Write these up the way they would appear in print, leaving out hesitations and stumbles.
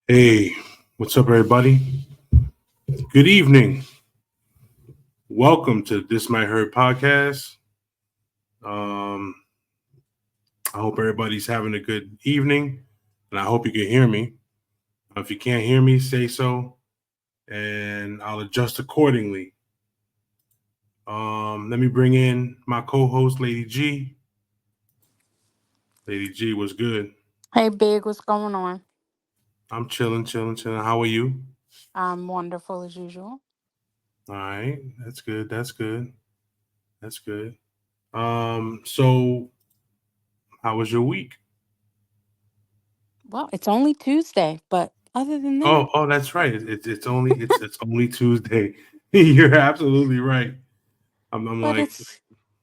Hey, what's up, everybody? Good evening. Welcome to This Might Hurt podcast. Um, I hope everybody's having a good evening, and I hope you can hear me. If you can't hear me, say so, and I'll adjust accordingly. Let me bring in my co-host, Lady G. Lady G, what's good? Hey, Big, what's going on? I'm chilling, chilling, chilling. How are you? I'm wonderful as usual. All right, that's good. That's good. That's good. So how was your week? Well, it's only Tuesday, but other than that, Oh, that's right. It's only Tuesday. You're absolutely right. I'm but like,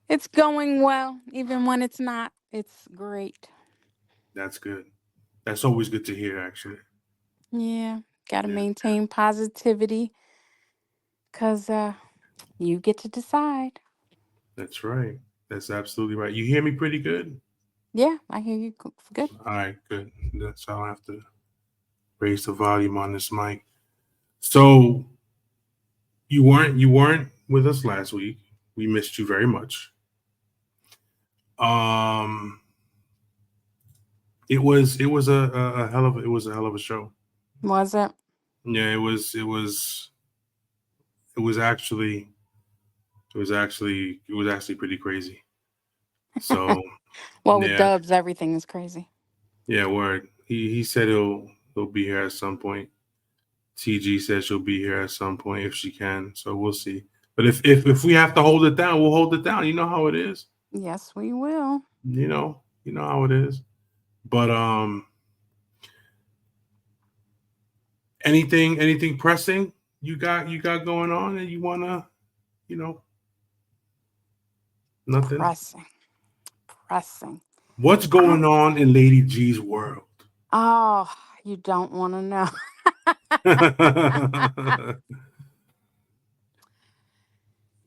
it's going well, even when it's not. It's great. that's good. That's always good to hear, actually. Yeah, got to Yeah, maintain positivity because you get to decide. that's right. That's absolutely right. You hear me pretty good. Yeah, I hear you. Good. All right, good. That's I don't have to raise the volume on this mic. So you weren't with us last week. We missed you very much. Um, it was a hell of a show. Was it? Yeah, it was actually pretty crazy. So Well, with yeah, Dubs, everything is crazy. yeah, word. He said he'll be here at some point. TG says she'll be here at some point if she can. So we'll see. But if we have to hold it down, we'll hold it down. You know how it is. Yes, we will. You know how it is. But anything pressing you got going on and you wanna you know nothing. Pressing, pressing. What's going Oh, on in Lady G's world? oh, you don't want to know.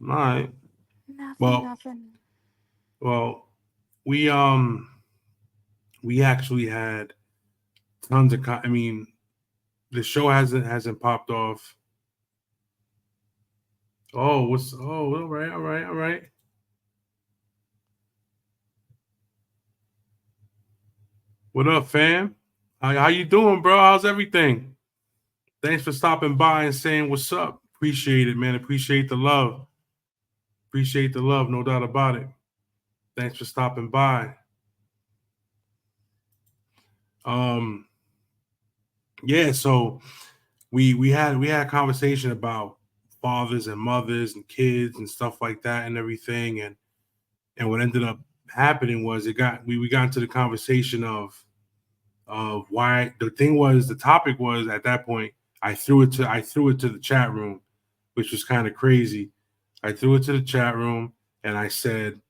All right. Nothing, Well, nothing. well, we actually had tons of. I mean, the show hasn't popped off. Oh, what's? Oh, all right, all right, all right. What up, fam? How you doing, bro? How's everything? Thanks for stopping by and saying what's up. Appreciate it, man. Appreciate the love. Appreciate the love, no doubt about it. Thanks for stopping by. Um, yeah. So we had a conversation about fathers and mothers and kids and stuff like that and everything, and what ended up happening was we got into the conversation of why the topic was at that point. I threw it to the chat room, which was kind of crazy. I threw it to the chat room and I said,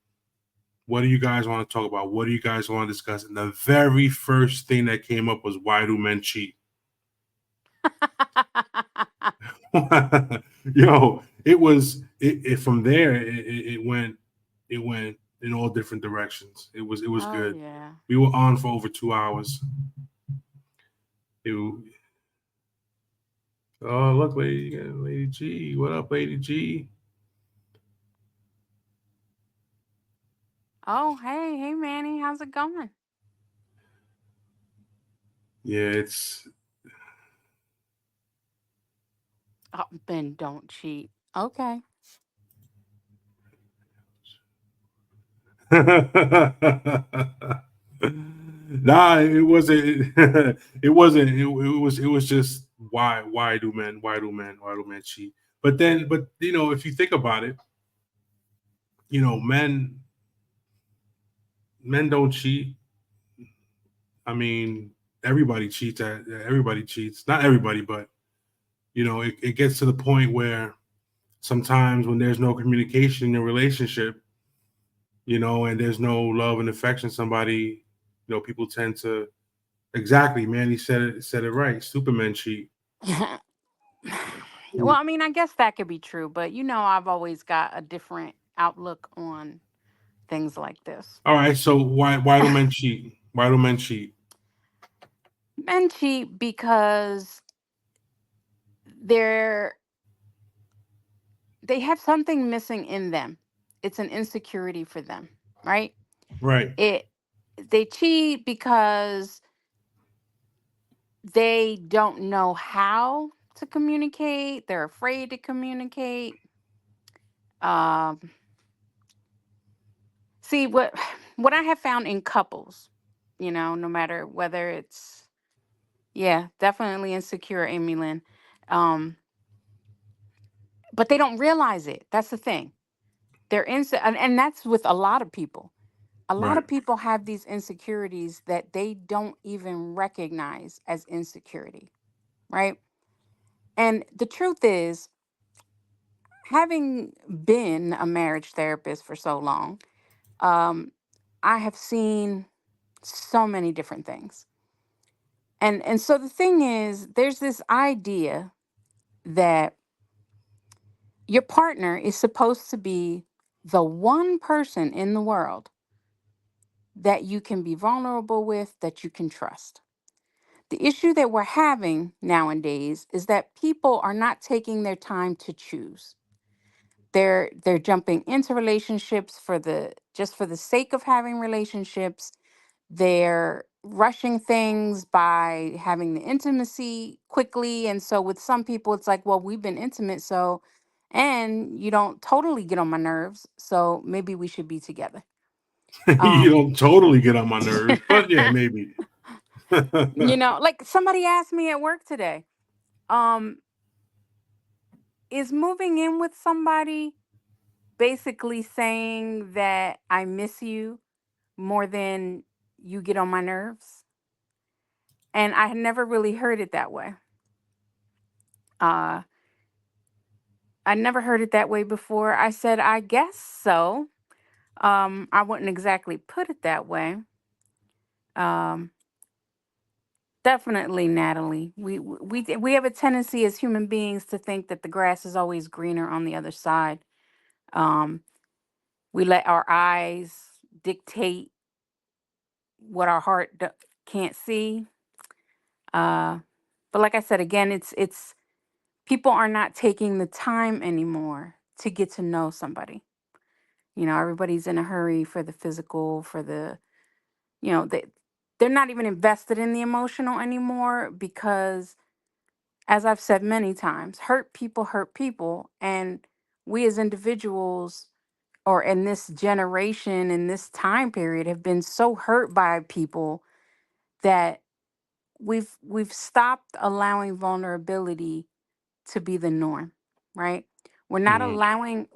what do you guys want to talk about? What do you guys want to discuss? And the very first thing that came up was, why do men cheat? It from there it went in all different directions. It was Oh good. yeah. We were on for over 2 hours. It, oh, look, Lady G. What up, Lady G? Oh hey Manny, how's it going? Yeah, it's Oh, Ben, don't cheat. Okay. nah, it wasn't. It wasn't. It was just why do men cheat? But if you think about it, men don't cheat. I mean, everybody cheats. Not everybody, but it gets to the point where sometimes when there's no communication in a relationship, and there's no love and affection, people tend to, exactly, man. He said it right. Supermen cheat. Well, I mean, I guess that could be true, but I've always got a different outlook on things like this. All right, so why do men cheat? Why do men cheat? Men cheat because they're they have something missing in them. It's an insecurity for them, right? Right. It They cheat because they don't know how to communicate. They're afraid to communicate. Um, See what I have found in couples, no matter whether it's, yeah, definitely insecure, Amy Lynn. Um, but they don't realize it. That's the thing. And that's with a lot of people. A lot Right. of people have these insecurities that they don't even recognize as insecurity, right? And the truth is, having been a marriage therapist for so long, um, I have seen so many different things. And so the thing is, there's this idea that your partner is supposed to be the one person in the world that you can be vulnerable with, that you can trust. The issue that we're having nowadays is that people are not taking their time to choose. They're jumping into relationships for the just for the sake of having relationships. They're rushing things by having the intimacy quickly. And so with some people, it's like, well, we've been intimate. So, and you don't totally get on my nerves. So maybe we should be together. You Um, don't totally get on my nerves, but yeah, maybe. like somebody asked me at work today, um, is moving in with somebody basically saying that I miss you more than you get on my nerves? And I had never really heard it that way. Uh, I never heard it that way before. I said, I guess so. I wouldn't exactly put it that way. Um, Definitely, Natalie. We have a tendency as human beings to think that the grass is always greener on the other side. Um, we let our eyes dictate what our heart can't see. Uh, but like I said again, it's people are not taking the time anymore to get to know somebody. Everybody's in a hurry for the physical, for the, they're not even invested in the emotional anymore because, as I've said many times, hurt people. And we as individuals, or in this generation, in this time period, have been so hurt by people that we've stopped allowing vulnerability to be the norm, right? We're not Mhm. allowing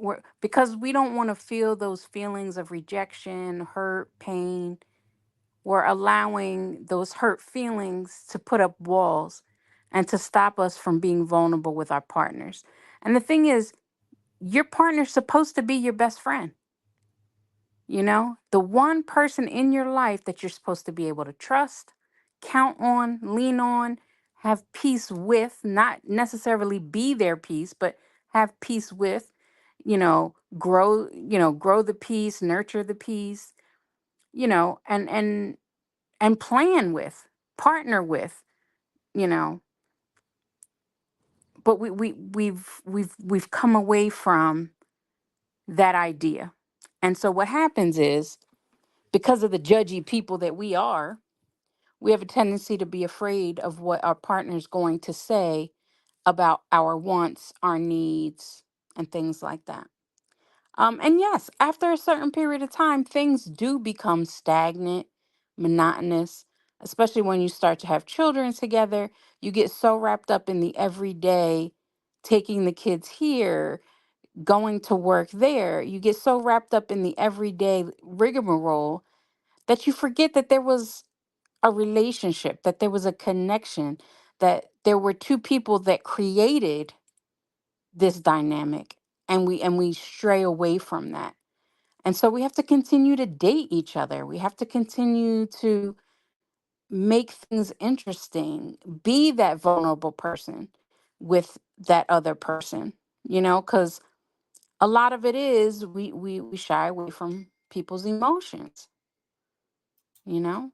because we don't want to feel those feelings of rejection, hurt, pain. We're allowing those hurt feelings to put up walls and to stop us from being vulnerable with our partners. And the thing is, your partner's supposed to be your best friend. The one person in your life that you're supposed to be able to trust, count on, lean on, have peace with, not necessarily be their peace, but have peace with, grow the peace, nurture the peace, and plan with, partner with, you know. But we've come away from that idea. And so what happens is, because of the judgy people that we are, we have a tendency to be afraid of what our partner's going to say about our wants, our needs, and things like that. And yes, after a certain period of time, things do become stagnant, monotonous, especially when you start to have children together. You get so wrapped up in the everyday, taking the kids here, going to work there. You get so wrapped up in the everyday rigmarole that you forget that there was a relationship, that there was a connection, that there were two people that created this dynamic, and we stray away from that. And so we have to continue to date each other. We have to continue to make things interesting, be that vulnerable person with that other person, because a lot of it is we shy away from people's emotions, you know?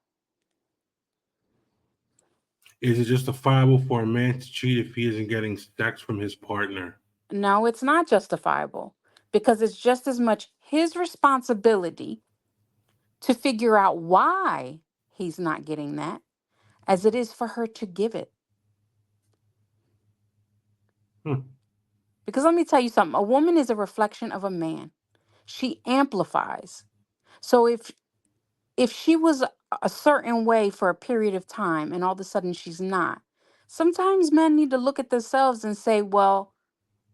Is it justifiable for a man to cheat if he isn't getting sex from his partner? No, it's not justifiable because it's just as much his responsibility to figure out why he's not getting that as it is for her to give it. Hmm. Because let me tell you something, a woman is a reflection of a man. She amplifies. So if she was a certain way for a period of time and all of a sudden she's not, sometimes men need to look at themselves and say, well,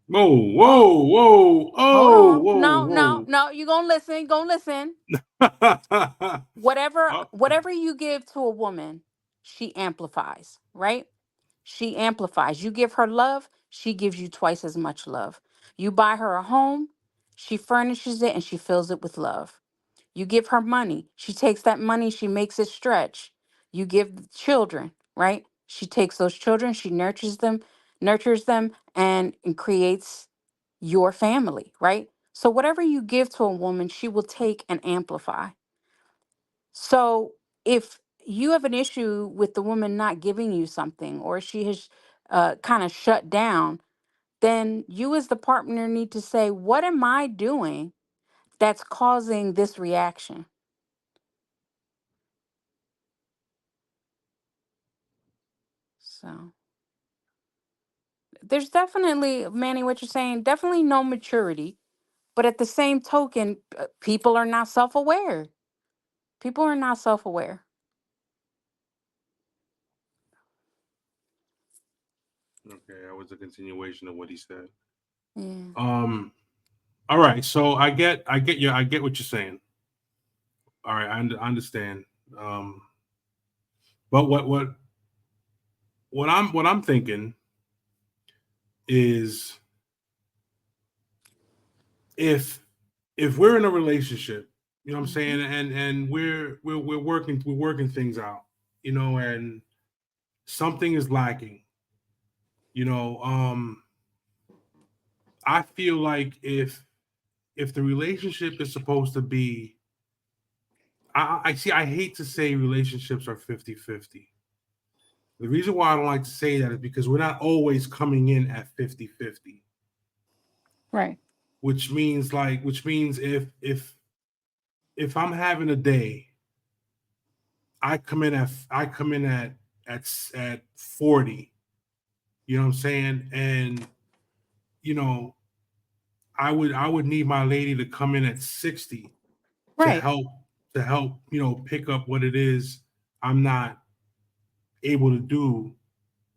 Whoa, hold, whoa, whoa, hold oh, on. No, no, whoa, no. You're gonna listen, gonna listen. whoa. Whatever Oh, whatever you give to a woman, she amplifies, right? She amplifies. You give her love, she gives you twice as much love. You buy her a home, she furnishes it and she fills it with love. You give her money, she takes that money, she makes it stretch. You give the children, right? She takes those children, she nurtures them and creates your family, right? So whatever you give to a woman, she will take and amplify. So if you have an issue with the woman not giving you something, or she has kind of shut down, then you as the partner need to say, what am I doing that's causing this reaction? So there's definitely, Manny, what you're saying, definitely no maturity. But at the same token, people are not self aware. People are not self aware. okay, that was a continuation of what he said. Yeah. Um, all right, so I get what you're saying. All right, I understand. Um, but what I'm thinking is if we're in a relationship, you know what I'm Hmm. saying, and we're working things out, and something is lacking, you know, I feel like if the relationship is supposed to be, I see, I hate to say relationships are 50-50. The reason why I don't like to say that is because we're not always coming in at 50-50, Right. which means if I'm having a day, I come in at 40, you know what I'm saying? And you know, I would need my lady to come in at 60 to Right. help pick up what it is I'm not able to do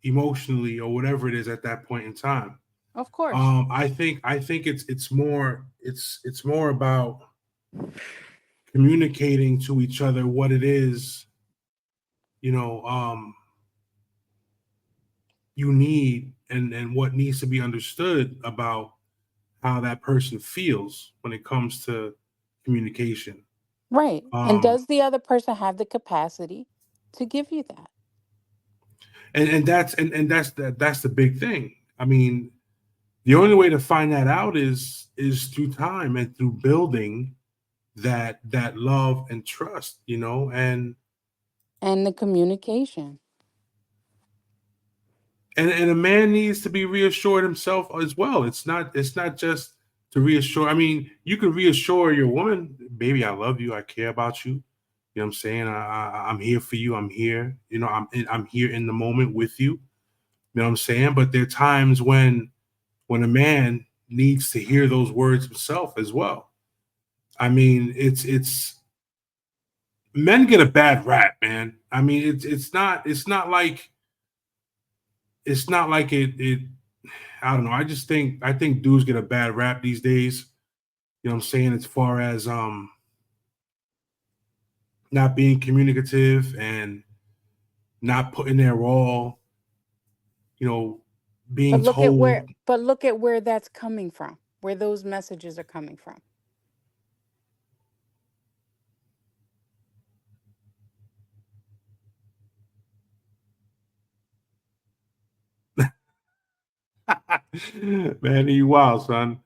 emotionally or whatever it is at that point in time. Of course. I think it's more about communicating to each other what it is, you know, you need, and what needs to be understood about how that person feels when it comes to communication. Right. And Um, does the other person have the capacity to give you that? and that's the big thing. I mean, the only way to find that out is through time and through building that love and trust, And the communication. and a man needs to be reassured himself as well. It's not just to reassure. I mean, you can reassure your woman, baby, I love you, I care about you. You know what I'm saying? I'm here for you. I'm here. I'm here in the moment with you. You know what I'm saying? But there are times when a man needs to hear those words himself as well. I mean, it's men get a bad rap, man. I mean, it's not like it. I don't know. I think dudes get a bad rap these days. You know what I'm saying? As far as not being communicative and not putting their all, you know, But being look at told. where that's coming from. Where those messages are coming from. Man, you wild, son.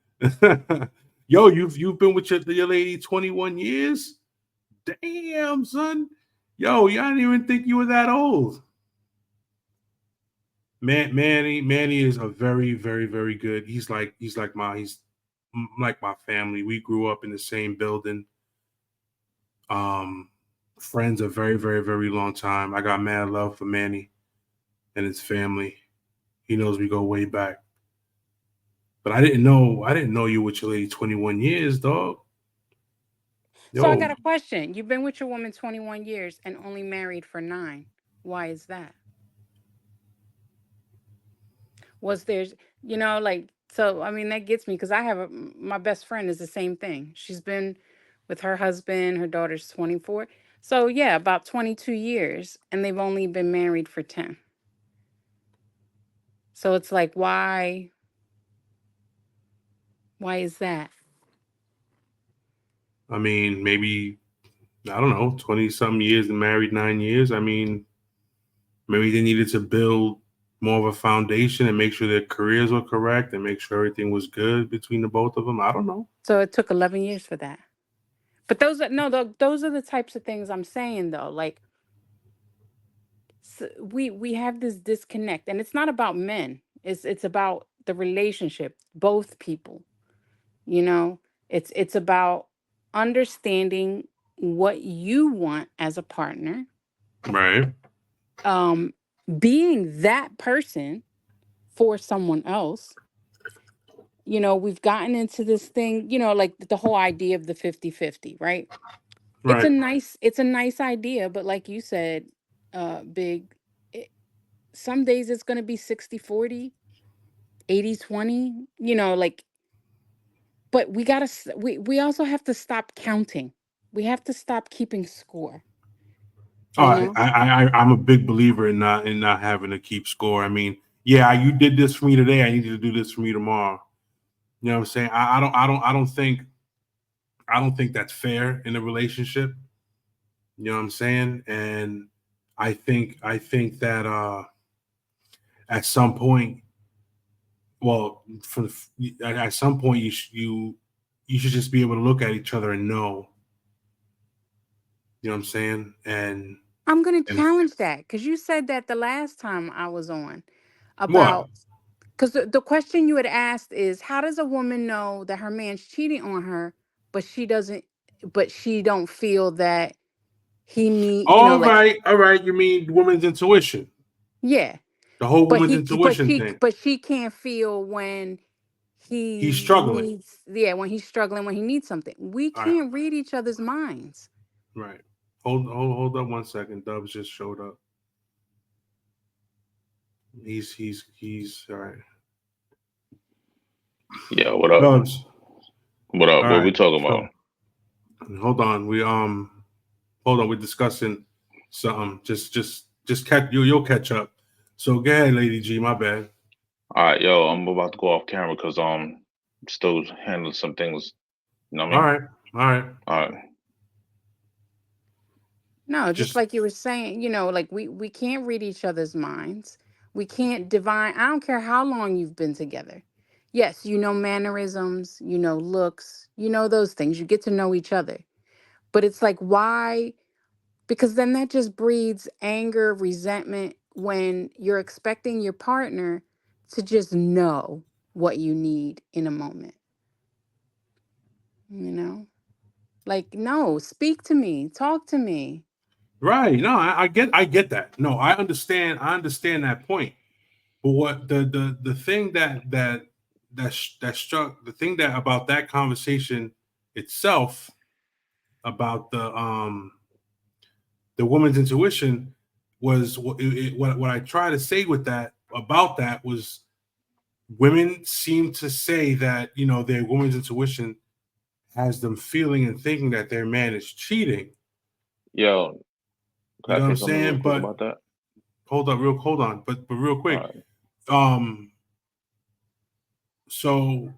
Yo, you've been with your lady 21 years? Damn, son. Yo, y'all didn't even think you were that old. Manny is a very, very, very good. He's like my family. We grew up in the same building. Um, Friends a very, very, very long time. I got mad love for Manny and his family. He knows we go way back. But I didn't know you with your lady 21 years, dog. So I got Yo, a question. You've been with your woman 21 years and only married for 9. Why is that? Was there's like, so I mean that gets me because I have my best friend is the same thing. She's been with her husband, her daughter's 24. So yeah, about 22 years and they've only been married for 10. So it's like why is that? I mean, maybe I don't know, 20 something years and married 9 years. I mean, maybe they needed to build more of a foundation and make sure their careers were correct and make sure everything was good between the both of them. I don't know. So it took 11 years for that. But those are no, those are the types of things I'm saying though. Like we have this disconnect and it's not about men. It's about the relationship, both people. You know, it's about understanding what you want as a partner, Right. um being that person for someone else. We've gotten into this thing, like the whole idea of the 50-50, right? Right. It's a nice idea, but like you said, big, it, some days it's going to be 60-40, 80-20, like, but we also have to stop counting. We have to stop keeping score, Oh, you know? I'm a big believer in not having to keep score. I mean, yeah, you did this for me today. I need you to do this for me tomorrow. You know what I'm saying? I don't think that's fair in a relationship. You know what I'm saying? And I think that at some point, well, at some point you should just be able to look at each other and know. You know what I'm saying? I'm going to And challenge that because you said that the last time I was on what? about, because the question you had asked is, how does a woman know that her man's cheating on her, but she don't feel that he need, All like, right, all right. You mean woman's intuition? yeah, The whole but woman's intuition thing. she can't feel when He's he struggling. needs, yeah, when he's struggling, when he needs something. We All right, can't read each other's minds. right. Hold up 1 second. Dubs just showed up. He's all right. Yeah, what up? Dubs. What up? All What right. we talking about? So hold on. Hold on. We're discussing something. Just catch you. You'll catch up. So go ahead, Lady G. My bad. All right, yo, I'm about to go off camera because still handling some things. You know what I All mean? right. All right. All right. No, just Just like you were saying, like we can't read each other's minds. We can't divine. I don't care how long you've been together. Yes, mannerisms, looks, those things. You get to know each other. But it's like, why? Because then that just breeds anger, resentment when you're expecting your partner to just know what you need in a moment, you know? Like, no, speak to me, talk to me. right. No, I get that. No, I understand that point. But what the thing that struck the thing that about that conversation itself about the woman's intuition was what I try to say with that about that was women seem to say that their woman's intuition has them feeling and thinking that their man is cheating. Yo, You can know I what say I'm something real saying? quick But about that? hold on, but real All quick. right. Um, so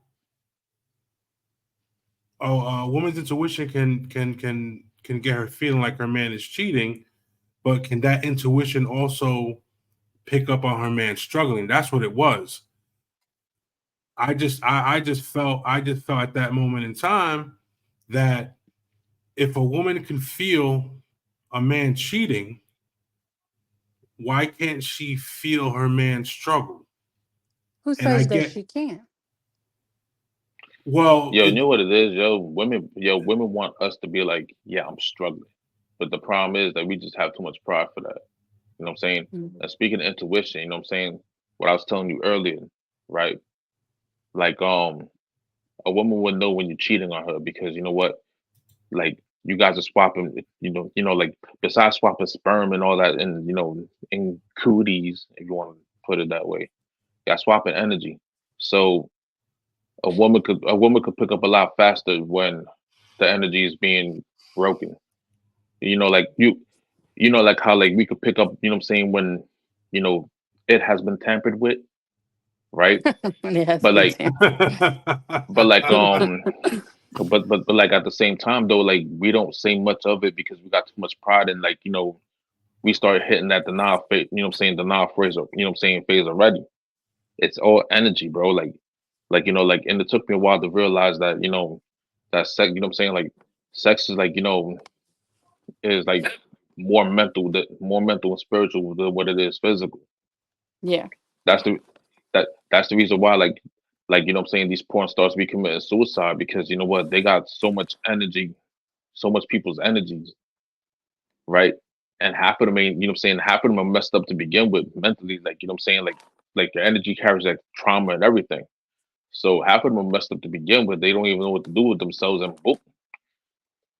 a woman's intuition can get her feeling like her man is cheating, but can that intuition also pick up on her man struggling? That's what it was. I just felt at that moment in time that if a woman can feel a man cheating, why can't she feel her man struggle? Who And I says that get, she can't? well, Yo, you know what it is, women want us to be like, yeah, I'm struggling. But the problem is that we just have too much pride for that. You know what I'm saying? Mhm. And speaking of intuition, you know what I'm saying? What I was telling you earlier, right? Like, a woman would know when you're cheating on her because you know what? Like you guys are swapping, like besides swapping sperm and all that, and in cooties, if you want to put it that way, y'all swapping energy. So a woman could pick up a lot faster when the energy is being broken. Like like how like we could pick up, you know what I'm saying, when you know it has been tampered with, right? It has But been like tampered. but like but like at the same time though, like we don't say much of it because we got too much pride in, like, we start hitting that denial phase, you know what I'm saying, denial phase, phase already. It's all energy, bro. Like like, and it took me a while to realize that, that sex, you know what I'm saying, like sex is like, is like more mental and spiritual than what it is physical. Yeah. That's the that's the reason why, like you know what I'm saying, these porn stars be committing suicide because you know what, they got so much energy, so much people's energies, right? And half of them ain't, you know what I'm saying, half of them are messed up to begin with mentally, like, you know what I'm saying, like their energy carries like trauma and everything. So half of them are messed up to begin with. They don't even know what to do with themselves, and boom,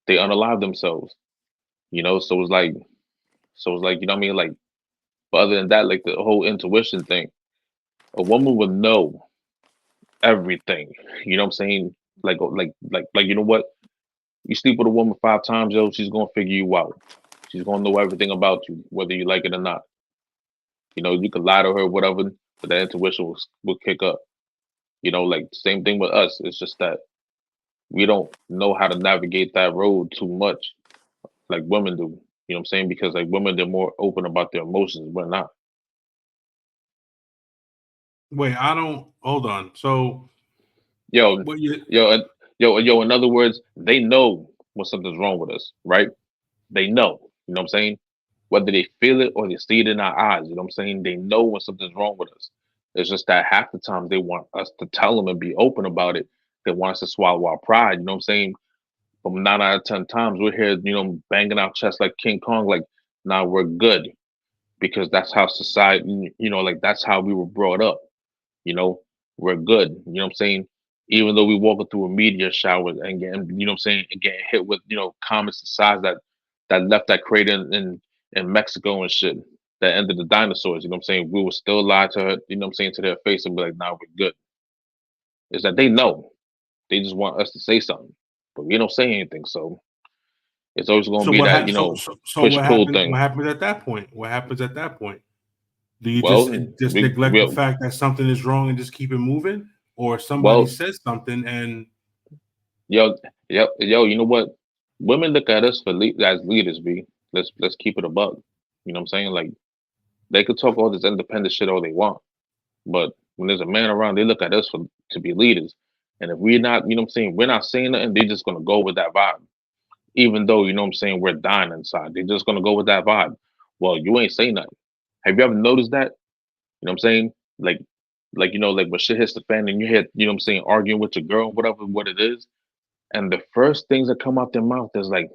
they unalive themselves. So it's like, you know what I mean? Like, but other than that, like the whole intuition thing, a woman would know everything. You know what I'm saying? Like, you know what? You sleep with a woman 5 times, yo, she's gonna figure you out. She's gonna know everything about you, whether you like it or not. You could lie to her, whatever, but that intuition will kick up. Like same thing with us. It's just that we don't know how to navigate that road too much, like women do. You know what I'm saying? Because like women, they're more open about their emotions. We're not. wait, I don't, hold on. So, Yo, what you, yo. In other words, they know when something's wrong with us, right? They know. You know what I'm saying? Whether they feel it or they see it in our eyes. You know what I'm saying? They know when something's wrong with us. It's just that half the time they want us to tell them and be open about it. They want us to swallow our pride. You know what I'm saying? From 9 out of 10 times, we're here, banging our chest like King Kong, like, nah, we're good because that's how society, like that's how we were brought up. You know, we're good. You know what I'm saying? Even though we walking through a meteor shower and getting, what I'm saying, and getting hit with, comets the size that left that crater in Mexico and shit that ended the dinosaurs. You know what I'm saying? We will still lie to her, you know what I'm saying, to their face and be like, nah, we're good. Is that they know. They just want us to say something. But we don't say anything. So it's always gonna so be what that, happened? So push what pull happens? thing. What happens at that point? What happens at that point? Do you just Well, just we neglect the we fact that something is wrong and just keep it moving, or somebody well, says something and yo, yo, you know what? Women look at us as leaders. Let's keep it a bug. You know what I'm saying? Like they could talk all this independent shit all they want, but when there's a man around, they look at us to be leaders. And if we're not, you know what I'm saying, we're not saying nothing, they're just gonna go with that vibe. Even though, you know what I'm saying, we're dying inside, they're just gonna go with that vibe. Well, you ain't saying nothing. Have you ever noticed that? You know what I'm saying? Like like when shit hits the fan and you hit, you know what I'm saying, arguing with your girl, whatever what it is, and the first things that come out their mouth is like,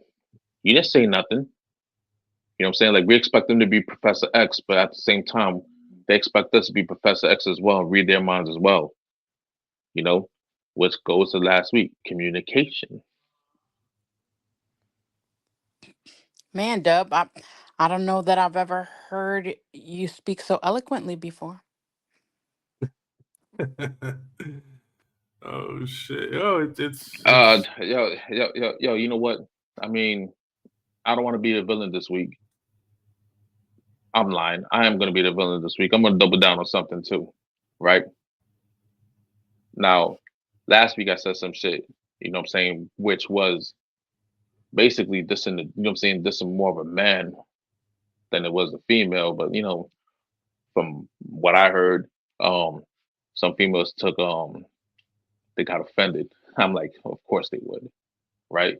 you didn't say nothing. You know what I'm saying? Like we expect them to be Professor X, but at the same time, they expect us to be Professor X as well and read their minds as well. You know, which goes to last week, communication. Man, Dub, I don't know that I've ever heard you speak so eloquently before. oh shit, oh it's Yo, you know what? I mean, I don't want to be the villain this week. I'm lying. I am gonna be the villain this week. I'm gonna double down on something too. Right? Now, last week I said some shit, you know what I'm saying, which was basically dissing the, you know what I'm saying, dissing more of a man than it was a female. But from what I heard, um, some females took they got offended. I'm like, of course they would, right?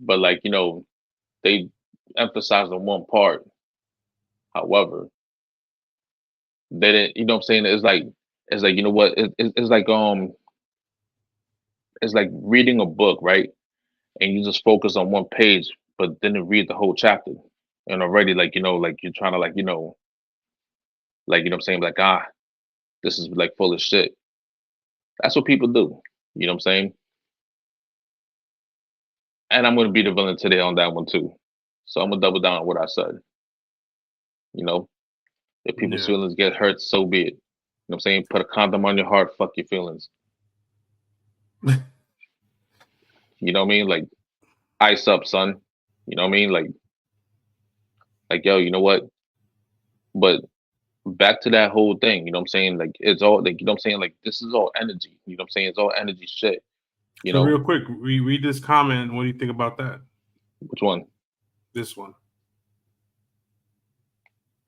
But like, they emphasized on one part However, they didn't. You know what I'm saying? It's like you know what? It's like reading a book, right? And you just focus on one page, but didn't read the whole chapter, and already like you're trying to what I'm saying, like this is like full of shit. That's what people do. You know what I'm saying? And I'm gonna be the villain today on that one too. So I'm gonna double down on what I said. You know, if people's Yeah. feelings get hurt, so be it. You know what I'm saying? Put a condom on your heart, fuck your feelings. You know what I mean? Like ice up, son. You know what I mean? Like yo, you know what? But back to that whole thing, you know what I'm saying? Like it's all like you know what I'm saying? Like this is all energy. You know what I'm saying? It's all energy shit. You So know, real quick, read this comment. What do you think about that? which one? This one.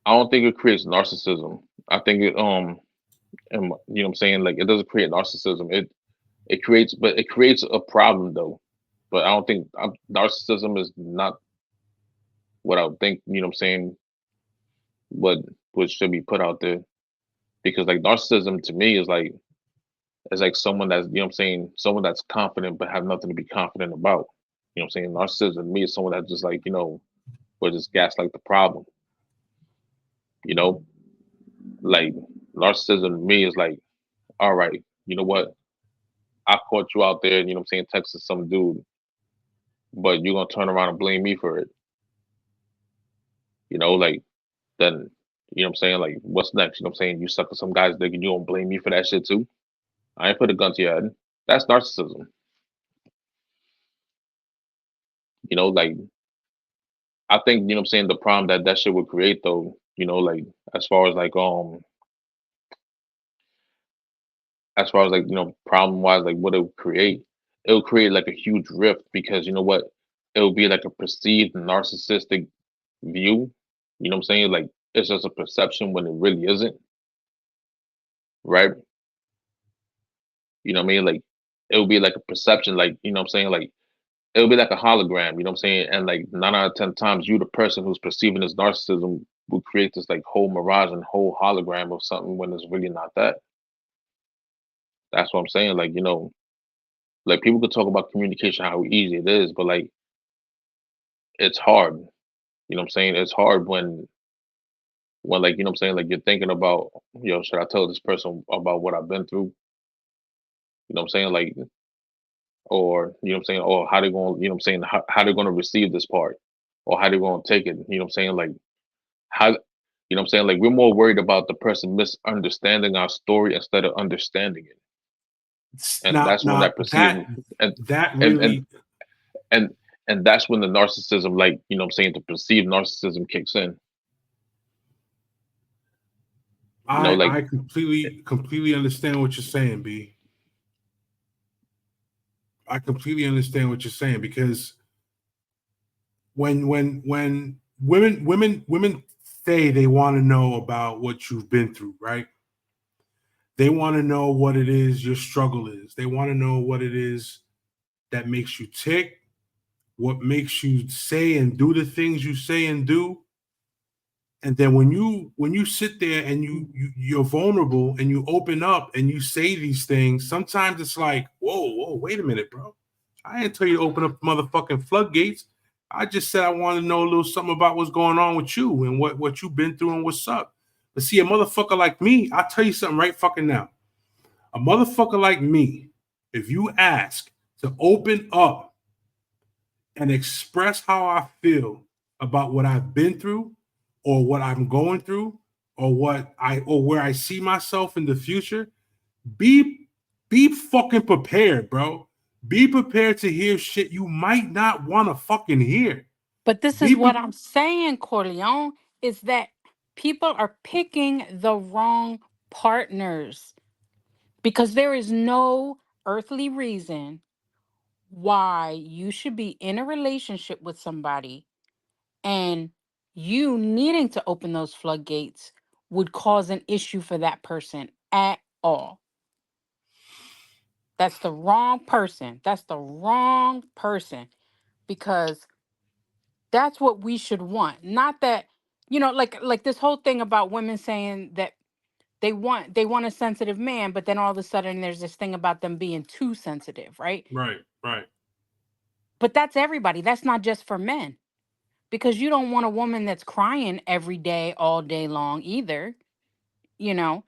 I don't think it creates narcissism. I think you know what I'm saying? Like it doesn't create narcissism. It creates a problem though. But I don't think narcissism is not what I would think. You know what I'm saying? What what should be put out there because like narcissism to me is like someone that's you know what I'm saying someone that's confident but have nothing to be confident about. You know what I'm saying? Narcissism to me is someone that just like would just gaslight the problem. You know, like narcissism to me is like, all right, you know what? I caught you out there, you know what I'm saying, texting some dude, but you're gonna turn around and blame me for it. You know, like then you know what I'm saying? Like, what's next? You know what I'm saying? You suck at some guy's dick and you don't blame me for that shit too? I ain't put a gun to your head. That's narcissism. You know, like I think, you know what I'm saying, the problem that that shit would create though, like as far as as far as problem wise, like what it would create like a huge rift because you know what? It would be like a perceived narcissistic view. You know what I'm saying? Like it's just a perception when it really isn't, right? You know what I mean? Like it would be like a perception, like, you know what I'm saying? Like it would be like a hologram, you know what I'm saying? And like 9 out of 10 times, you, the person who's perceiving this narcissism, will create this like whole mirage and whole hologram of something when it's really not that. That's what I'm saying. Like, like people could talk about communication, how easy it is, but like it's hard. You know what I'm saying? It's hard when like, you know what I'm saying? Like you're thinking about, should I tell this person about what I've been through? You know what I'm saying? Like, or, you know what I'm saying? Or how they going, you know what I'm saying? How they're going to receive this part or how they're going to take it. You know what I'm saying? Like, how you know what I'm saying? Like we're more worried about the person misunderstanding our story instead of understanding it. And Now, that's when now that perceived that and that and and really, and and that's when the narcissism, like, you know what I'm saying, the perceived narcissism kicks in. I Like completely understand what you're saying, B. I completely understand what you're saying because when women say they want to know about what you've been through, right? They want to know what it is your struggle is. They want to know what it is that makes you tick, what makes you say and do the things you say and do. And then when you sit there and you're vulnerable and you open up and you say these things, sometimes it's like, whoa, wait a minute, bro. I didn't tell you to open up motherfucking floodgates. I just said I want to know a little something about what's going on with you and what you've been through and what's up. But see, a motherfucker like me, I'll tell you something right fucking now. A motherfucker like me, if you ask to open up and express how I feel about what I've been through or what I'm going through or where I see myself in the future, be be fucking prepared, bro. Be prepared to hear shit you might not want to fucking hear. But this is Be what pre- I'm saying, Corleone, is that people are picking the wrong partners because there is no earthly reason why you should be in a relationship with somebody and you needing to open those floodgates would cause an issue for that person at all. That's the wrong person. That's the wrong person because that's what we should want. Not that like this whole thing about women saying that they want a sensitive man, but then all of a sudden there's this thing about them being too sensitive, right? Right, right, But that's everybody. That's not just for men. Because you don't want a woman that's crying every day all day long either, you know.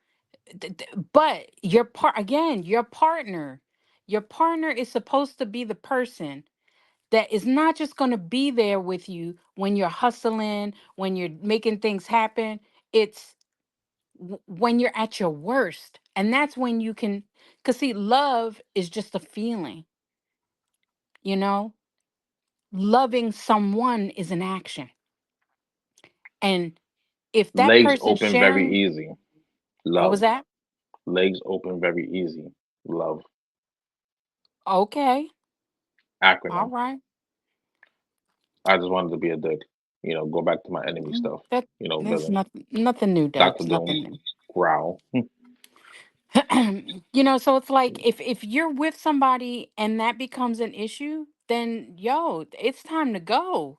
But your partner is supposed to be the person that is not just going to be there with you when you're hustling, when you're making things happen. It's when you're at your worst. And that's when you can, because see, love is just a feeling, you know? Loving someone is an action. And if that Legs person's open very sharing, easy. what was Love. that? Legs open very easy. Love. Okay. All Acronym. right. I just wanted to be a dick. Go back to my enemy stuff. That there's Villain. nothing new, Dr. Dubs. Doom. Nothing Growl. new. So it's like if you're with somebody and that becomes an issue, then it's time to go.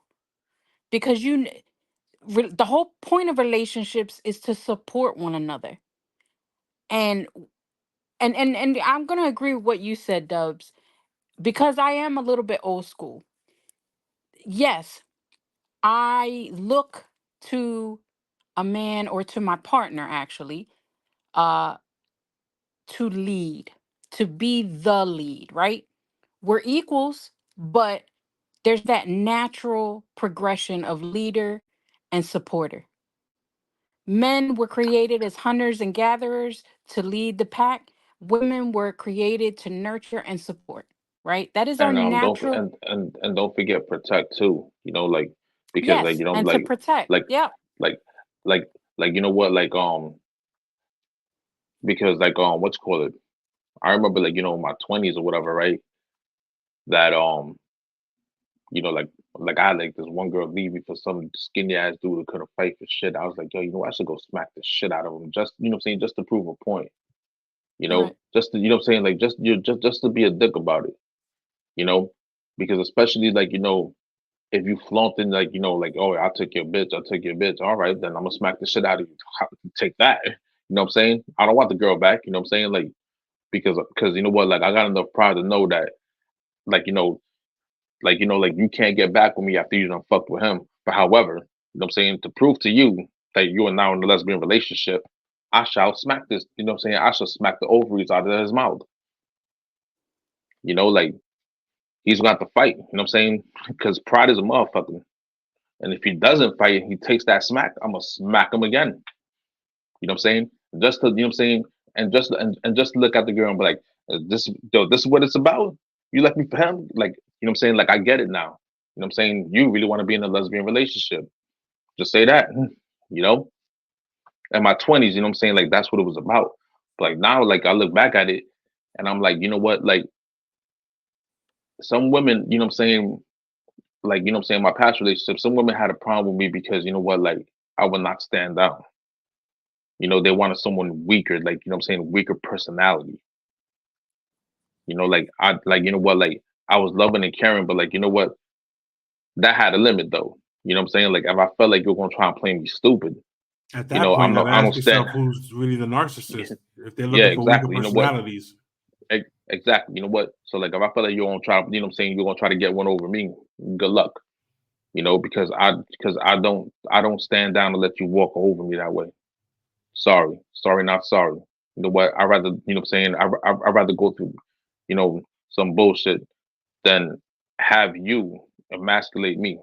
Because the whole point of relationships is to support one another. And and I'm gonna agree with what you said, Dubs, because I am a little bit old school. Yes, I look to a man or to my partner actually uh to lead, to be the lead, right? We're equals, but there's that natural progression of leader and supporter. Men were created as hunters and gatherers to lead the pack. Women were created to nurture and support, right? That is our And don't natural. and don't forget protect too. Because Yes, and to protect. like Yep. like like you know what because what's called it. I remember in my 20s or whatever, right? That like I had this one girl leave me for some skinny ass dude who couldn't fight for shit. I was like, yo, I should go smack the shit out of him, just what I'm saying, just to prove a point. Right. Just to, what I'm saying, like just to be a dick about it, you know, because especially if you flaunting like oh I took your bitch, all right then I'm gonna smack the shit out of you. Take that, what I'm saying. I don't want the girl back, what I'm saying, like because you know what, like I got enough pride to know that like like you can't get back with me after you done fucked with him. But however, what I'm saying, to prove to you that you are now in a lesbian relationship, I shall smack this, what I'm saying, I shall smack the ovaries out of his mouth. Like he's gonna have to fight, what I'm saying? Because pride is a motherfucker. And if he doesn't fight, he takes that smack, I'm gonna smack him again. What I'm saying? Just to, what I'm saying, and just look at the girl and be like, this is what it's about. You left me for him, like what I'm saying. Like I get it now. What I'm saying. You really want to be in a lesbian relationship? Just say that. You know. In my 20s, what I'm saying. Like that's what it was about. But like now, like I look back at it, and I'm like, you know what? Like some women, what I'm saying. Like what I'm saying. My past relationship, some women had a problem with me because you know what? Like I would not stand out. They wanted someone weaker, like what I'm saying, weaker personality. Like I like what, like I was loving and caring, but like what, that had a limit though. What I'm saying? Like if I felt like you're gonna try and play me stupid, at that point, you got to I ask don't stand. yourself who's really the narcissist if they're Yeah, looking for weaker exactly. You know what? personalities. Exactly. You know what? So like if I feel like you're gonna try, what I'm saying, you're gonna try to get one over me, good luck. Because I don't stand down and let you walk over me that way. Sorry. Sorry, not sorry. You know what? I rather, what I'm saying, I rather go through, some bullshit than have you emasculate me.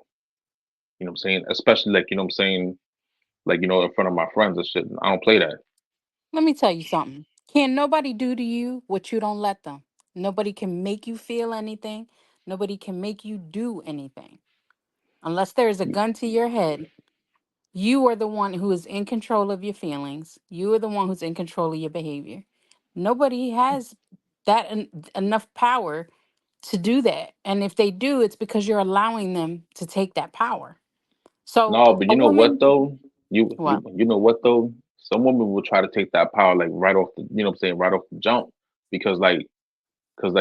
What I'm saying? Especially like, what I'm saying, like, in front of my friends and shit. I don't play that. Let me tell you something. Can nobody do to you what you don't let them? Nobody can make you feel anything. Nobody can make you do anything. Unless there is a gun to your head, you are the one who is in control of your feelings. You are the one who's in control of your behavior. Nobody has enough power to do that. And if they do, it's because you're allowing them to take that power. So No, but a you know what woman, though? what? You know what though? Some women will try to take that power like right off the, what I'm saying, right off the jump. Because like,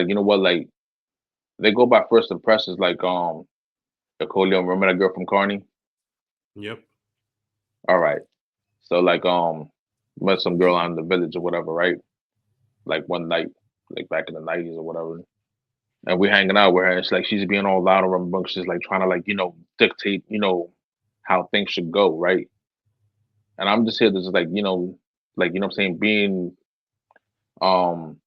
you know what, like they go by first impressions, like Nicole, remember that girl from Carney? Yep. All right. So like met some girl out in the village or whatever, right? Like one night, like back in the 90s or whatever. And we hanging out with her and it's like she's being all loud and rambunctious, like trying to like, dictate, how things should go, right? And I'm just here to just like, what I'm saying, being um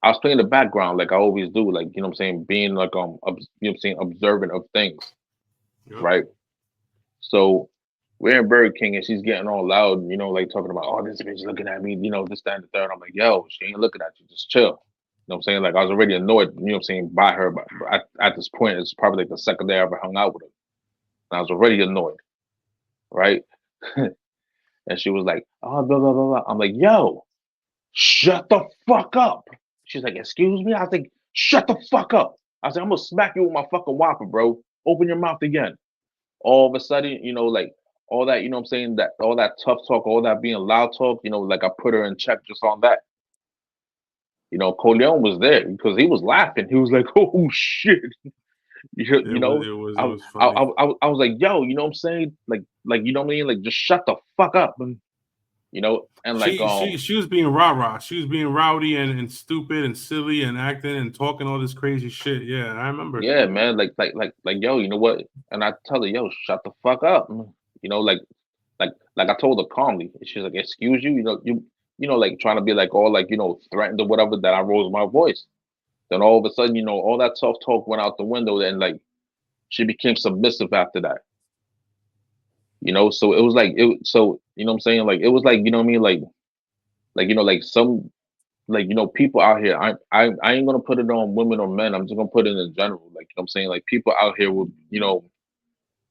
I was playing the background like I always do, like, what I'm saying, being like what I'm saying, observant of things, Yep. right? So we're in Burger King and she's getting all loud, like talking about, oh, this bitch looking at me, this, that, and the third. I'm like, yo, she ain't looking at you, just chill. You know what I'm saying? Like I was already annoyed, what I'm saying, by her. But at this point, it's probably like the second day I ever hung out with her. And I was already annoyed, right? And she was like, oh, blah, blah, blah, blah. I'm like, yo, shut the fuck up. She's like, excuse me? I was like, shut the fuck up. I was like, I'm gonna smack you with my fucking whopper, bro. Open your mouth again. All of a sudden, like all that, what I'm saying, that all that tough talk, all that being loud talk, like I put her in check just on that. Coleon was there because he was laughing. He was like, "Oh shit," It you was know. it was it I, was I, funny. I, I was like, "Yo," you know what I'm saying? Like you know what I mean? Like just shut the fuck up, and like She was being rah rah. She was being rowdy and stupid and silly and acting and talking all this crazy shit. Yeah, I remember. yeah, man, like yo, you know what? And I tell her, "Yo, shut the fuck up," like I told her calmly. She's like, "Excuse you," like trying to be like all like threatened or whatever. That I rose my voice. Then all of a sudden, all that tough talk went out the window, and like she became submissive after that. So it was like so what I'm saying, like it was like what I mean, like like some like people out here. I ain't gonna put it on women or men. I'm just gonna put it in general. Like I'm saying, like people out here will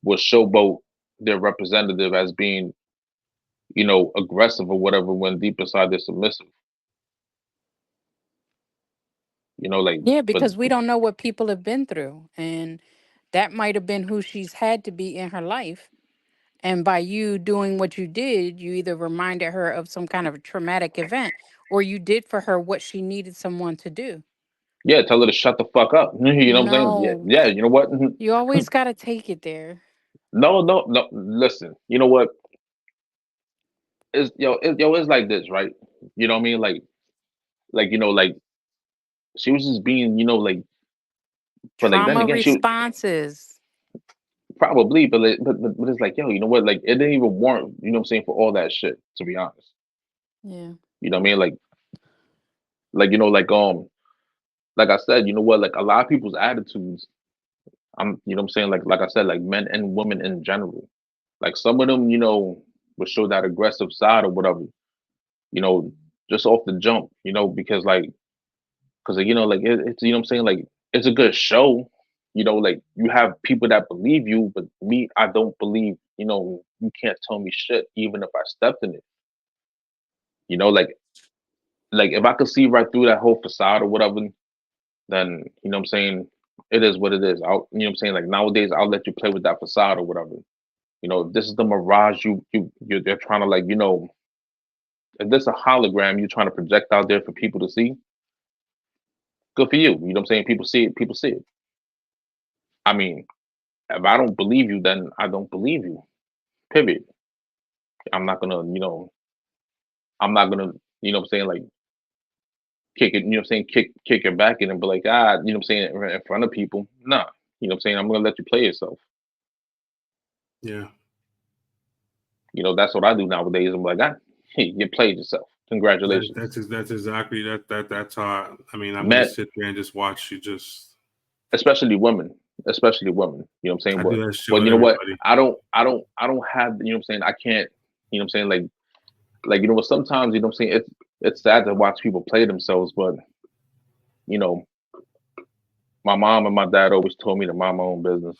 showboat their representative as being aggressive or whatever when deep inside they're submissive. Like Yeah, but because we don't know what people have been through. And that might have been who she's had to be in her life. And by you doing what you did, you either reminded her of some kind of a traumatic event or you did for her what she needed someone to do. yeah, tell her to shut the fuck up. You know what I'm saying? Yeah, No, yeah. You know what? you always got to take it there. No, no, no. Listen. You know what? It's like this, right? You know what I mean? Like like she was just being, but like then Trauma again, she responses. probably, but it's like, yo, you know what? Like it didn't even warrant, you know what I'm saying, for all that shit. To be honest, Yeah. you know what I mean? Like like I said, you know what? Like a lot of people's attitudes, you know what I'm saying? Like I said, like men and women in general. Like some of them, will show that aggressive side or whatever, you know, just off the jump, because because like it's what I'm saying, like it's a good show, like you have people that believe you, but me, I don't believe. You can't tell me shit even if I stepped in it. Like if I could see right through that whole facade or whatever, then what I'm saying, it is what it is. What I'm saying, like nowadays I'll let you play with that facade or whatever. If this is the mirage they're trying to like, if this a hologram you're trying to project out there for people to see, good for you. You know what I'm saying? People see it, people see it. I mean, if I don't believe you, then I don't believe you. Period. I'm not gonna, I'm not gonna, what I'm saying, like kick it, what I'm saying, kick your back in and be like, what I'm saying, in front of people. Nah. What I'm saying? I'm gonna let you play yourself. Yeah, That's what I do nowadays. I'm like, hey, you played yourself. Congratulations. that's exactly that's how. I mean, I'm gonna Man, sit there and just watch you. Just especially women. Especially women. You know what I'm saying? I But do that shit but with you know what? everybody. I don't have, what I'm saying, I can't, what I'm saying, like what, sometimes, what I'm saying, it's sad to watch people play themselves, but you know, my mom and my dad always told me to mind my own business.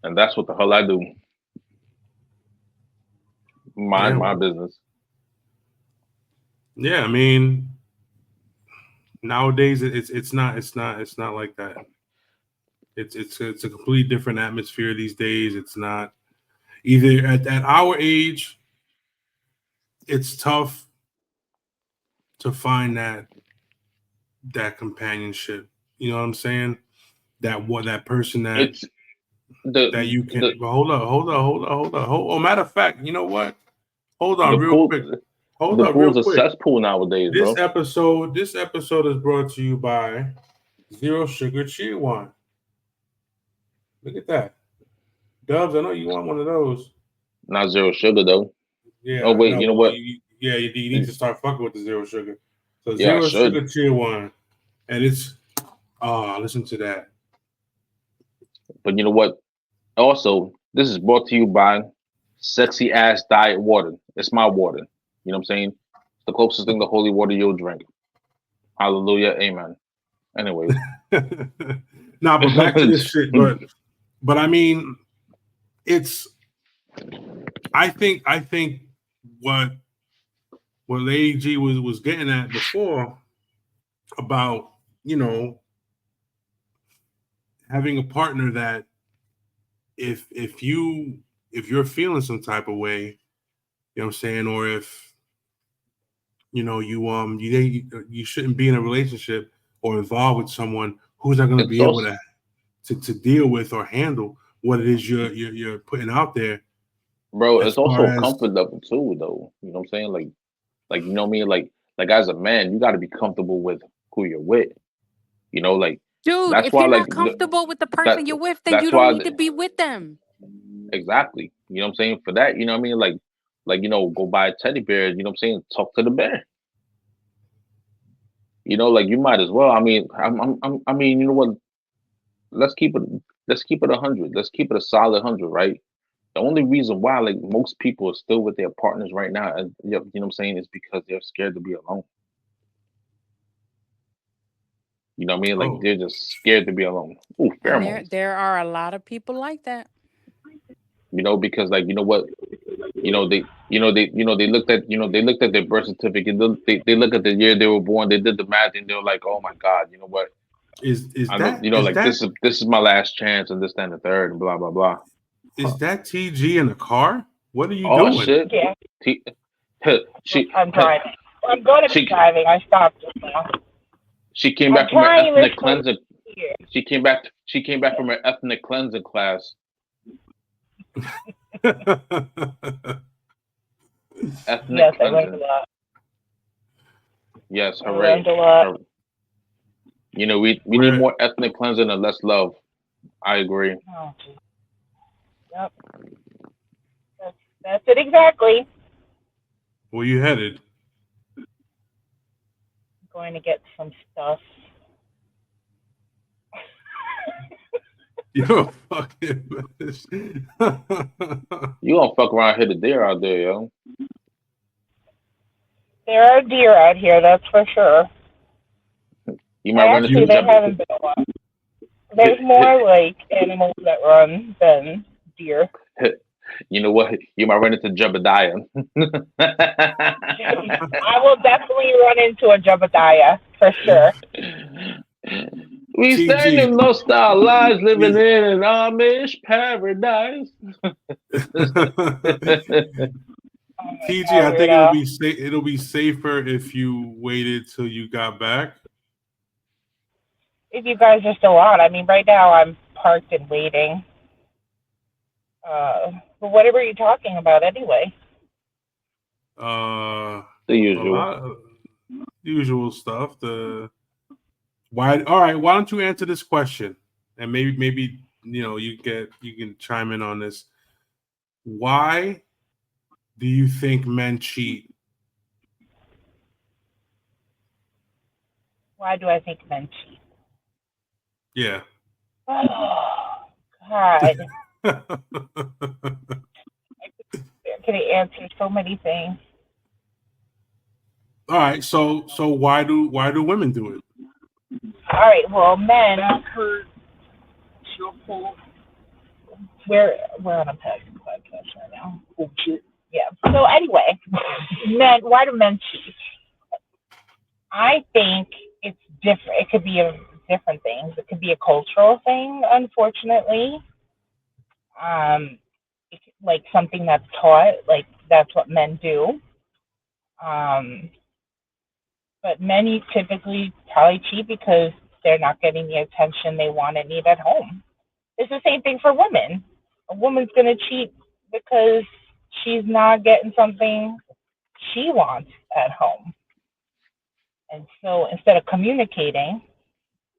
And that's what the hell I do. Mind Yeah, my business. yeah. I mean, nowadays it's not like that. It's a completely different atmosphere these days. It's not either at our age. It's tough to find that companionship. You know what I'm saying? that person It's the that you can. the But hold up. Oh, matter of fact, you know what? Hold on, the real pool quick. Hold the on, real pool's a quick. cesspool nowadays, This bro. episode, this episode is brought to you by Zero Sugar Cheer Wine. Look at that, Dubs. I know you want one of those. Not zero sugar though. Yeah, Oh I wait, know. you know Well, what? you need to start fucking with the zero sugar. So Yeah, I zero should. sugar cheer wine, and it's listen to that. But you know what? Also, this is brought to you by sexy ass diet water. It's my water. You know what I'm saying? It's the closest thing to holy water you'll drink. Hallelujah, amen. Anyways, Nah, but back to this shit. But I mean, it's. I think what Lady G was getting at before about having a partner that if you're feeling some type of way, you know what I'm saying, or if you shouldn't be in a relationship or involved with someone who's not going to it's be able also, to deal with or handle what it is you're putting out there bro, as it's far also a as comfort level too, though. You know what I'm saying? Like you know what I mean? Like as a man, you got to be comfortable with who you're with. You know, like Dude, that's if why you're like not comfortable with the that person you're with, then you that's don't why need to be with them. exactly. You know what I'm saying? For that, you know what I mean? Like go buy a teddy bear. You know what I'm saying? Talk to the bear. You know, like you might as well. I mean, I mean, you know what? Let's keep it. Let's keep it 100. Let's keep it a solid 100, right? The only reason why, like, most people are still with their partners right now, and you know what I'm saying, is because they're scared to be alone. You know what I mean? Like, oh they're just scared to be alone. Ooh, And there pheromones. there are a lot of people like that. You know, because like, you know what? They looked at, they looked at their birth certificate. They look at the year they were born. They did the math, and they were like, oh my God, you know what? is I know, that is like that this is my last chance, and this, that, and the third, and blah blah blah. is that TG in the car? What are you Oh doing? shit. Yeah, T- she I'm driving. I'm going to be she driving. I stopped just now. she came I'm back from her trying this ethnic place cleansing. here. She came back from her ethnic cleansing class. Ethnic Yes, I learned a cleansing. lot. Yes, I learned hooray. a lot. You know, we need Where more ethnic cleansing and less love. I agree. Oh, geez. Yep, that's it exactly. where you headed? I'm going to get some stuff. You're fucking mess. You gonna fuck around, hit a deer out there, yo. There are deer out here, that's for sure. You might run into Actually, you they Jeb. haven't been a while. Hit, There's more like animals that run than deer. you know what? You might run into Jebediah. I will definitely run into a Jebediah for sure. We stand TG. and lost our lives living in an Amish paradise. Oh my TG, god, I think weirdo. it'll be safer if you waited till you got back. If you guys are still on, I mean, right now I'm parked and waiting. But whatever you're talking about anyway. The A usual. lot of usual stuff. Why? All right. Why don't you answer this question? And maybe you can chime in on this. Why do you think men cheat? Why do I think men cheat? Yeah. Oh, God. Can I answer so many things? All right. So why do women do it? All right, well, men, we're on a podcast right now. Yeah. So anyway, men, why do men cheat? I think it's different. It could be different things. It could be a cultural thing, unfortunately. Um, like something that's taught, like that's what men do. Um, but men typically probably cheat because they're not getting the attention they want and need at home. It's the same thing for women. A woman's going to cheat because she's not getting something she wants at home. And so instead of communicating,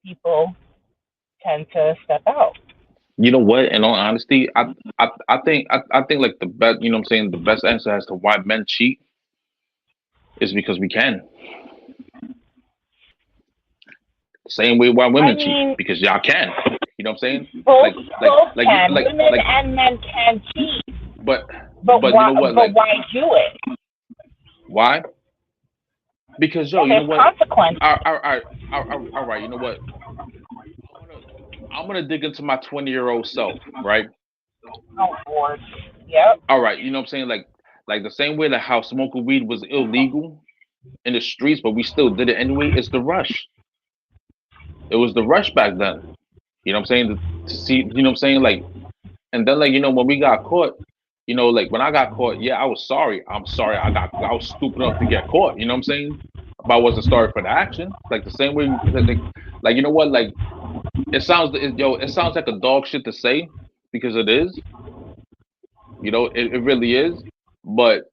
people tend to step out. You know what? In all honesty, I think like the best, you know what I'm saying, the best answer as to why men cheat is because we can. Same way why I women cheat mean, because y'all can. You know what I'm saying? both Like both like can. like Women like and men can cheat, but but you know what? Like why do it? why? Because yo, Yeah, you know there's what? consequences. All right. You know what? I'm gonna I'm gonna dig into my 20-year-old self, right? Oh Lord. Yep. All right. You know what I'm saying? Like the same way that how smoking weed was illegal in the streets, but we still did it anyway. It's the rush. It was the rush back then. You know what I'm saying? To see, you know what I'm saying? Like, and then like, you know, when we got caught, you know, like when I got caught, yeah, I was sorry. I'm sorry. I was stupid enough to get caught. You know what I'm saying? But I wasn't sorry for the action. Like the same way, like you know what? Like it sounds like a dog shit to say because it is. You know, it really is. But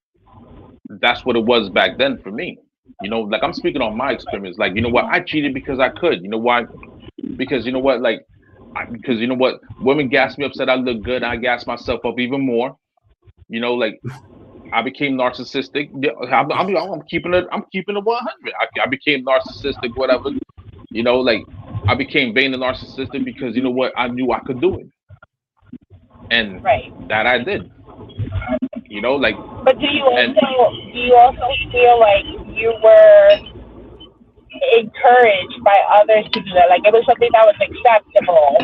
that's what it was back then for me. You know, like I'm speaking on my experience. Like, you know what? I cheated because I could. You know why? Because you know what? Like, because you know what? Women gas me up, said I look good. I gas myself up even more. You know, like I became narcissistic. Yeah, I'm keeping it. I'm keeping it 100. I became narcissistic, whatever. You know, like I became vain and narcissistic because you know what? I knew I could do it, and Right. that I did. You know, like But and do you also feel like you were encouraged by others to do that? Like it was something that was acceptable.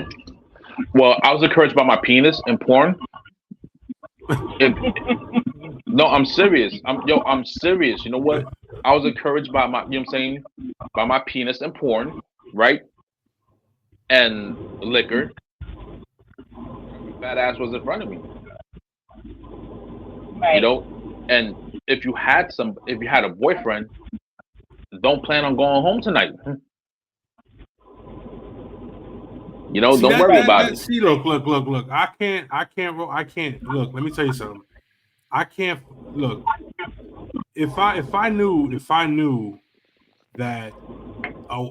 well, I was encouraged by my penis in porn. It, no, I'm serious. I'm serious. You know what? I was encouraged by my, you know what I'm saying, by my penis and porn, right? And liquor. Every fat ass was in front of me, you Right. know. And if you had a boyfriend, don't plan on going home tonight. You know, See don't that worry that about Right. that it. see look. I can't look. Let me tell you something. I can't look. If I knew that a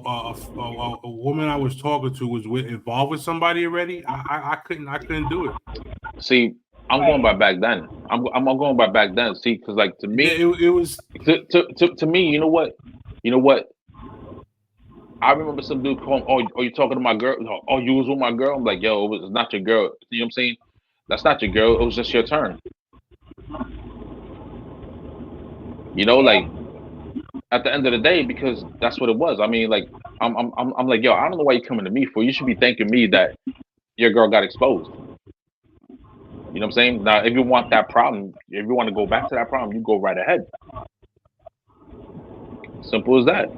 woman I was talking to was involved with somebody already, I couldn't do it. See, I'm going Right. by back then. I'm going by back then. See, because like to me, It was to me, you know what, you know what. I remember some dude calling, oh, you talking to my girl? Oh, you was with my girl? I'm like, yo, it was not your girl. You know what I'm saying? That's not your girl. It was just your turn. You know, Yeah. like at the end of the day, because that's what it was. I mean, like, I'm like, yo, I don't know why you're coming to me for. You should be thanking me that your girl got exposed. You know what I'm saying? Now, if you want that problem, if you want to go back to that problem, you go right ahead. Simple as that.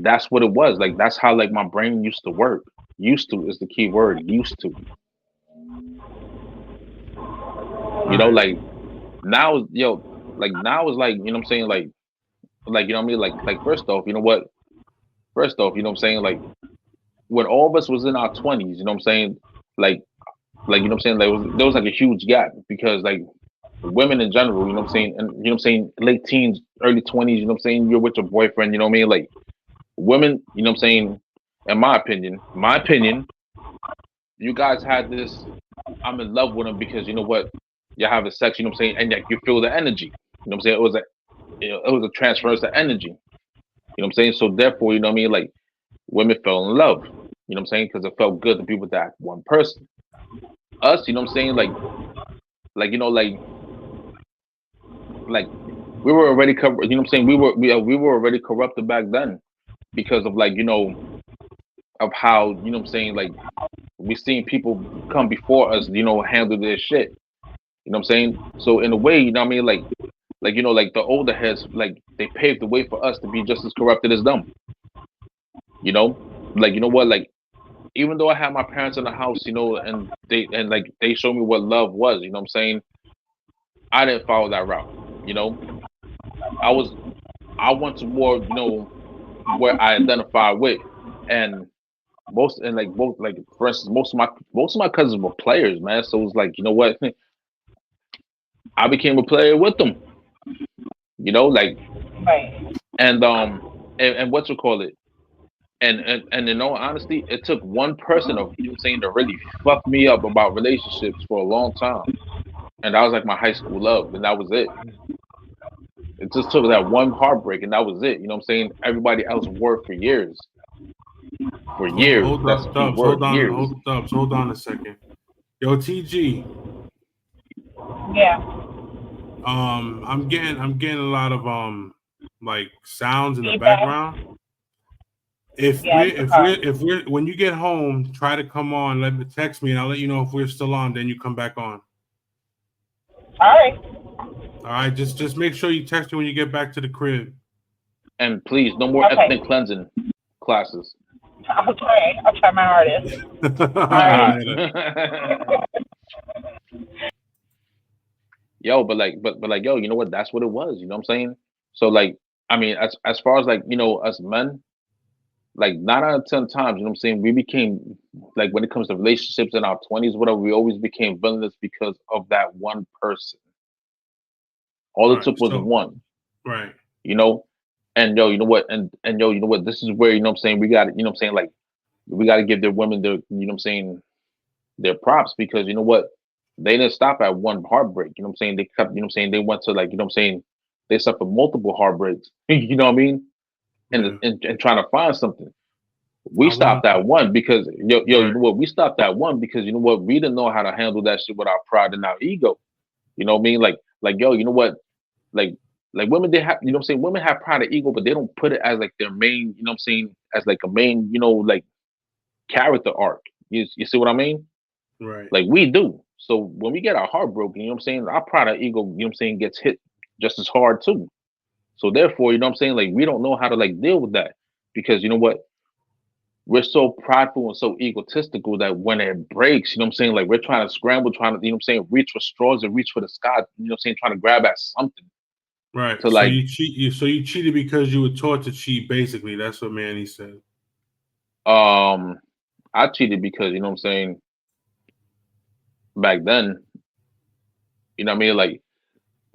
That's what it was. Like, that's how like my brain used to work. Used to is the key word. Used to. all You know, right. like now, yo, like now is like, you know what I'm saying? Like you know what I mean? Like first off, you know what? First off, you know what I'm saying? Like when all of us was in our 20s, you know what I'm saying? Like you know what I'm saying? Like there was like a huge gap because like women in general, you know what I'm saying? And you know what I'm saying? Late teens, early 20s, you know what I'm saying? You're with your boyfriend, you know what I mean? Like women, you know what I'm saying? In my opinion, you guys had this. I'm in love with him because you know what? You're having sex, you know what I'm saying? And like you feel the energy. You know what I'm saying? It was a transference of energy. You know what I'm saying? So therefore, you know what I mean? Like women fell in love. You know what I'm saying? Because it felt good to be with that one person. Us, you know what I'm saying? Like you know, like we were already covered. You know what I'm saying? We were already corrupted back then because of like you know of how you know what I'm saying like we seen people come before us. You know, handle their shit. You know what I'm saying? So in a way, you know what I mean? Like you know, like the older heads, like they paved the way for us to be just as corrupted as them. You know, like you know what, like even though I had my parents in the house, you know, and like they showed me what love was. You know what I'm saying? I didn't follow that route. You know, I was I went to more, you know, where I identify with, and most and like both like for instance, most of my cousins were players, man. So it was like, you know what? I became a player with them. Like Right. and what you call it? And in all honesty, it took one person of to really fuck me up about relationships for a long time. And that was like my high school love, and that was it. It just took that one heartbreak, and that was it. Everybody else worked for years. For years. Hold That's the up, key Dubs. word. Years. Hold on a second. Yo, TG. Yeah. I'm getting a lot of like sounds in the Feedback. background. If Yeah, we're it's the if car. we're if we're when you get home, try to come on. Let me text me, and I'll let you know if we're still on. Then you come back on. All right. All right. Just make sure you text me when you get back to the crib. And please, no more Okay. ethnic cleansing classes. I'll try. I'll try my hardest. All All right, right. later. Yo, but yo, you know what? That's what it was. You know what I'm saying? So like, I mean, as far as like, us men, like 9 out of 10 times, you know what I'm saying, we became like when it comes to relationships in our 20s, whatever, we always became villainous because of that one person. All All it right. took was So one, right. you know. And yo, you know what? And yo, you know what? This is where you know what I'm saying. We got you know what I'm saying. Like we got to give their women their you know what I'm saying their props because you know what? They didn't stop at one heartbreak. You know what I'm saying? They kept you know what I'm saying. They went to like you know what I'm saying. They suffered multiple heartbreaks. You know what I mean? Yeah. And trying to find something. We I want stopped at one because you right. know what? We stopped at one because you know what? We didn't know how to handle that shit with our pride and our ego. You know what I mean? Like yo, you know what? Like like women, they have you know what I'm saying. Women have pride and ego, but they don't put it as like their main. You know what I'm saying? As like a main. Like character arc. You see what I mean? Right. Like we do. So when we get our heart broken, you know what I'm saying? Our pride and ego, you know what I'm saying, gets hit just as hard too. So therefore, you know what I'm saying? Like we don't know how to like deal with that because you know what? We're so prideful and so egotistical that when it breaks, you know what I'm saying? Like we're trying to scramble, trying to, you know what I'm saying, reach for straws and reach for the sky, you know what I'm saying, trying to grab at something Right. to So like, you cheat. So you cheated because you were taught to cheat. Basically, that's what Manny said. um, I cheated because, you know what I'm saying, back then, you know what I mean? Like,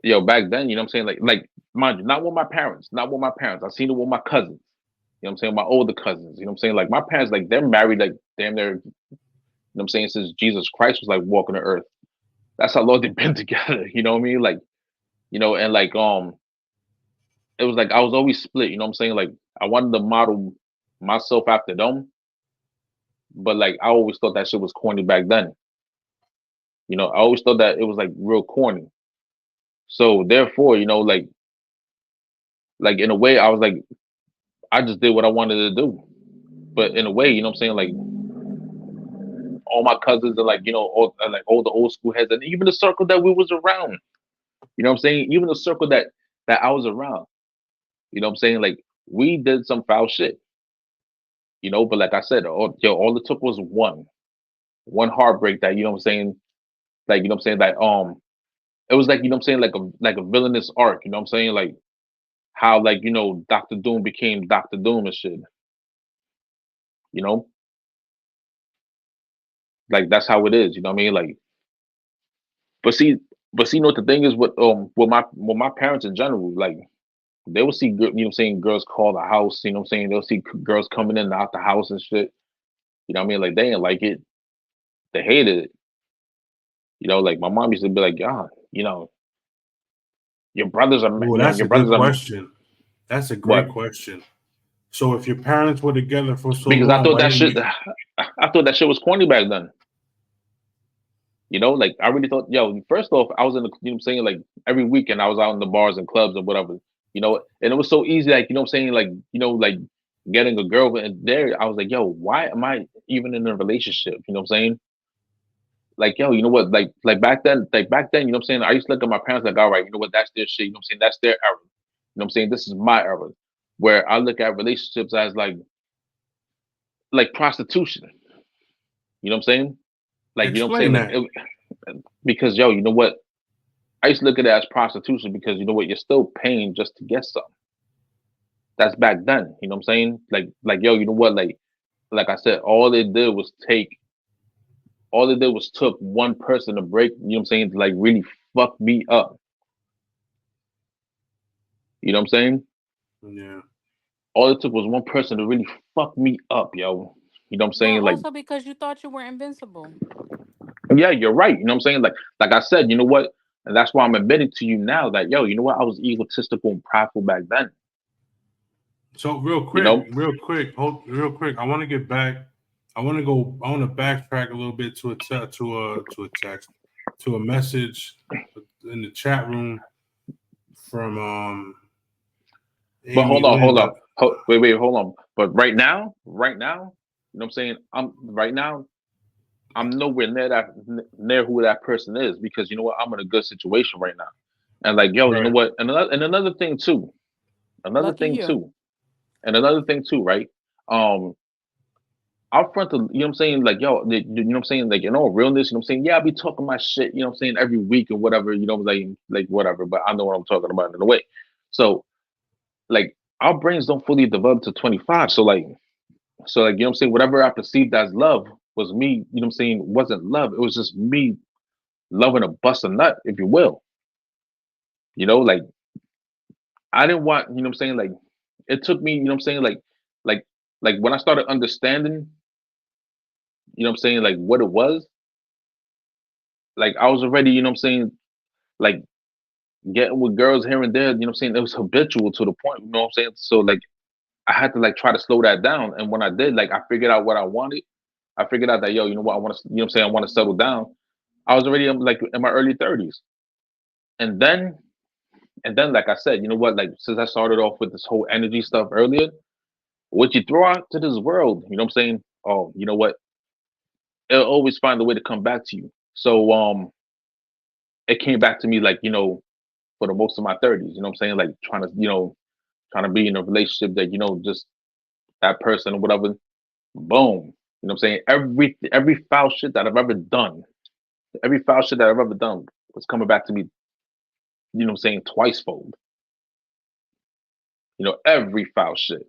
yo, back then, you know what I'm saying? Like, mind you, not with my parents, not with my parents. I seen it with my cousins, you know what I'm saying? My older cousins, you know what I'm saying? Like my parents, like they're married, like damn near, you know what I'm saying, since Jesus Christ was like walking the earth. That's how long they've been together, you know what I mean? Like, and like it was like I was always split, you know what I'm saying? Like I wanted to model myself after them, but like I always thought that shit was corny back then. I always thought that it was like real corny. So therefore, like in a way I was like I just did what I wanted to do. But in a way, you know what I'm saying? Like all my cousins and like, all the old school heads and even the circle that we was around. You know what I'm saying? Even the circle that I was around. You know what I'm saying? Like we did some foul shit, but like I said, all it took was one heartbreak that, you know what I'm saying? Like, you know what I'm saying? That it was like, you know what I'm saying, like a villainous arc, you know what I'm saying? Like how like, Doctor Doom became Doctor Doom and shit, you know? Like that's how it is, you know what I mean? Like but see you know what the thing is with my parents in general, like they will see you know what I'm saying, girls call the house, you know what I'm saying? They'll see girls coming in and out the house and shit. You know what I mean? Like they didn't like it. They hated it. Like my mom used to be like, yeah, your brothers are, Well, that's your a good brothers are question. That's a great what? question. So if your parents were together for so Because I long, thought why that didn't shit, you? I thought that shit was corny back then. Like I really thought, yo, first off, I was in the, you know what I'm saying, like every weekend I was out in the bars and clubs and whatever, and it was so easy, like, you know what I'm saying, like, like getting a girl and there, I was like, yo, why am I even in a relationship? You know what I'm saying? Like, yo, you know what? Like back then, you know what I'm saying? I used to look at my parents like, all right, you know what? That's their shit. You know what I'm saying? That's their era. You know what I'm saying? This is my era. Where I look at relationships as like prostitution. You know what I'm saying? Like, you know what I'm saying? Explain Like, that. because yo, you know what? I used to look at it as prostitution because you know what? You're still paying just to get something. That's back then. You know what I'm saying? Like yo, you know what? Like like I said, all they did was took one person to break, you know what I'm saying, to like really fuck me up. You know what I'm saying? Yeah. All it took was one person to really fuck me up, yo. You know what I'm Well, saying? Like, also because you thought you were invincible. yeah, you're right. You know what I'm saying? Like I said, you know what? And that's why I'm admitting to you now that, yo, you know what? I was egotistical and prideful back then. So You know? real quick. I want to get back. I want to go. I want to backtrack a little bit to a text, to a message in the chat room from But Amy Lynn. hold on. Wait, hold on. But right now, you know what I'm saying? I'm nowhere near who that person is, because you know what? I'm in a good situation right now. And like, yo, you know Right. what? And another thing too. Another Lucky thing you. too. And another thing too, right? Um, out front of, you know what I'm saying, like, yo, you know what I'm saying, like, in all realness, you know what I'm saying, yeah, I be talking my shit, you know what I'm saying, every week or whatever, you know, like whatever, but I know what I'm talking about in a way. So like, our brains don't fully develop to 25. So like, you know what I'm saying, whatever I perceived as love was me, you know what I'm saying, wasn't love. It was just me loving a bust a nut, if you will. You know, like, I didn't want, you know what I'm saying, like, it took me, you know what I'm saying, like like when I started understanding, you know what I'm saying, like what it was, like I was already, you know what I'm saying, like getting with girls here and there, you know what I'm saying, it was habitual to the point, you know what I'm saying? So like I had to like try to slow that down. And when I did, like I figured out what I wanted. I figured out that, yo, you know what, I want to, you know what I'm saying, I want to settle down. I was already like in my early 30s. And then like I said, you know what, like since I started off with this whole energy stuff earlier, what you throw out to this world, you know what I'm saying? Oh, you know what? It'll always find a way to come back to you. So it came back to me like, you know, for the most of my 30s, you know what I'm saying? Like trying to be in a relationship that, you know, just that person or whatever, boom. You know what I'm saying? Every foul shit that I've ever done, every foul shit that I've ever done was coming back to me, you know what I'm saying, twice fold. You know, every foul shit.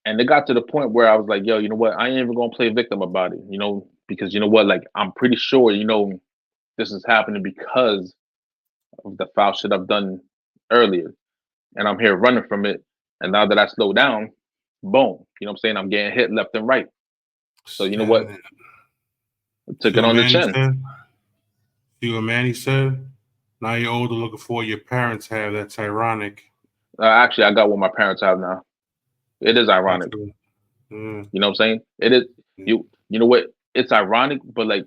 And it got to the point where I was like, yo, you know what? I ain't even gonna play victim about it, you know, because you know what, like I'm pretty sure, you know, this is happening because of the foul shit I've done earlier. And I'm here running from it. And now that I slow down, boom, you know what I'm saying? I'm getting hit left and right. So you know what? And I took see it what on the Manny chin. said. See what Manny said. Now you're older, looking for what your parents have. That's ironic. Actually, I got what my parents have now. It is That's ironic. good. Yeah. You know what I'm saying? It is. You know what? It's ironic, but like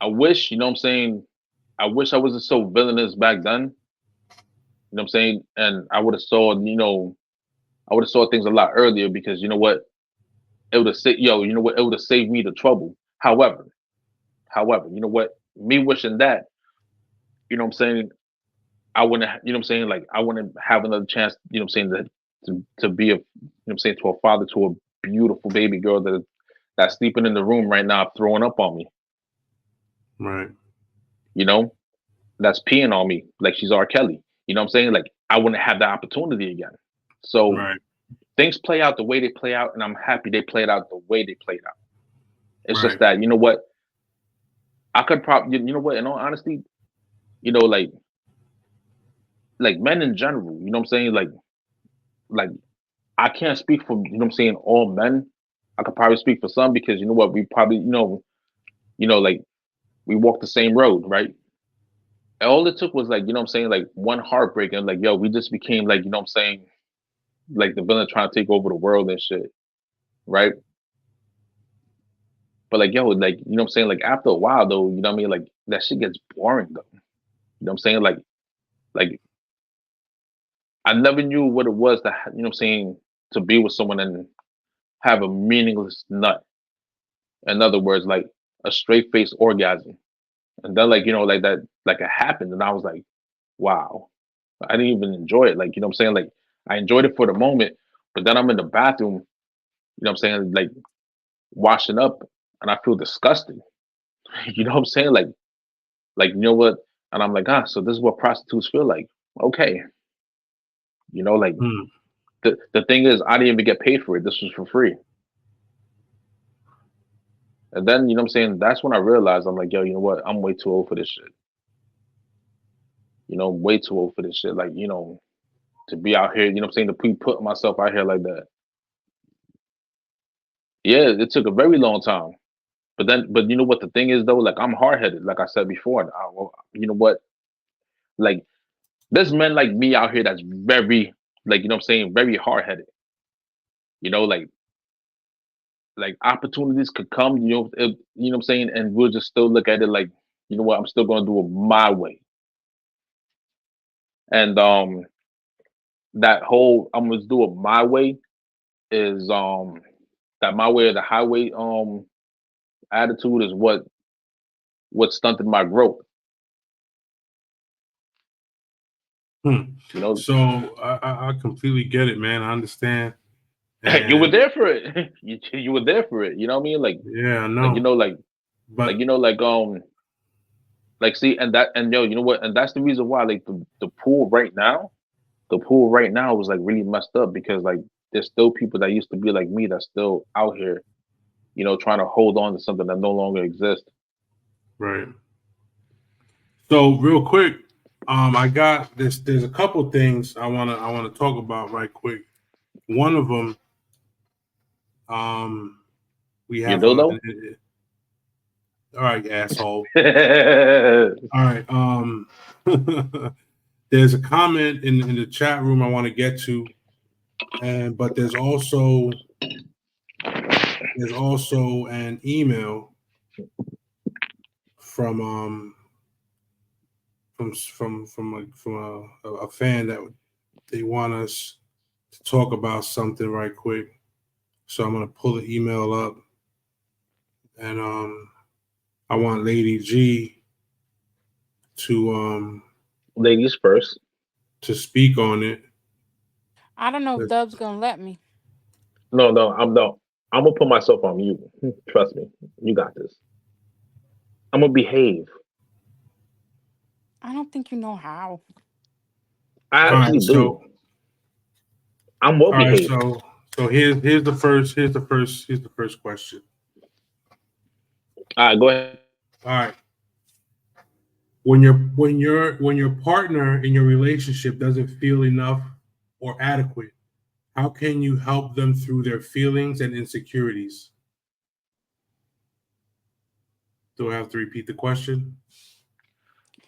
I wish, you know what I'm saying? I wish I wasn't so villainous back then. You know what I'm saying? And I would have saw, you know, I would have saw things a lot earlier, because you know what? It would have saved, yo, you know what? It would have saved me the trouble. However, you know what? Me wishing that, you know what I'm saying? I wouldn't, you know what I'm saying? Like I wouldn't have another chance, you know what I'm saying, to be a, you know what I'm saying, to a father to a beautiful baby girl that's sleeping in the room right now, throwing up on me. Right. You know, that's peeing on me like she's R. Kelly. You know what I'm saying? Like I wouldn't have that opportunity again. So Right. things play out the way they play out, and I'm happy they played out the way they played out. It's just Right. that, you know what, I could probably, you know what, in all honesty, you know, like men in general, you know what I'm saying, like I can't speak for, you know what I'm saying, all men. I could probably speak for some, because you know what, we probably, like we walk the same road, right? And all it took was like, you know what I'm saying, like one heartbreak, and like, yo, we just became like, you know what I'm saying, like the villain trying to take over the world and shit, right? But like, yo, like, you know what I'm saying, like after a while though, you know what I mean, like that shit gets boring though. You know what I'm saying? Like I never knew what it was to, you know what I'm saying, to be with someone and have a meaningless nut. In other words, like a straight face orgasm. And then like, you know, like that, like it happened, and I was like, wow. I didn't even enjoy it. Like, you know what I'm saying? Like I enjoyed it for the moment, but then I'm in the bathroom, you know what I'm saying, like washing up, and I feel disgusted. You know what I'm saying? Like you know what? And I'm like, so this is what prostitutes feel like. Okay. You know, like Hmm. the thing is, I didn't even get paid for it. This was for free. And then, you know what I'm saying? That's when I realized I'm like, yo, you know what? I'm way too old for this shit. You know, way too old for this shit. Like, to be out here, you know what I'm saying? To be putting myself out here like that. Yeah, it took a very long time. But you know what the thing is though? Like, I'm hard headed, like I said before. And you know what? Like, there's men like me out here that's very, like, you know what I'm saying? Very hard headed. You know, like opportunities could come, you know what I'm saying? And we'll just still look at it like, you know what? I'm still going to do it my way. And that whole I'm gonna do it my way is that my way or the highway attitude is what stunted my growth. Hmm. You know, So I completely get it, man. I understand, you were and there for it. You were there for it. You know what I mean? yeah, I Like know, like but like see, and yo, you know what? And that's the reason why like the pool right now is like really messed up because like there's still people that used to be like me that's still out here, trying to hold on to something that no longer exists. right. So real quick, I got this. There's a couple things I wanna talk about right quick. One of them, um, we You have know though? all right, asshole. Yeah, All right. There's a comment in the chat room I want to get to, and but there's also an email from a fan that they want us to talk about something right quick. So I'm gonna pull the email up, and I want Lady G to ladies first. to speak on it. I don't know if But, Dub's gonna let me. No, no, I'm gonna put myself on mute. Trust me, you got this. I'm gonna behave. I don't think you know how. I all right, actually do. I'm well all right, behaved. so here's the first question. All right, go ahead. All right, when your partner in your relationship doesn't feel enough or adequate, how can you help them through their feelings and insecurities? Do I have to repeat the question?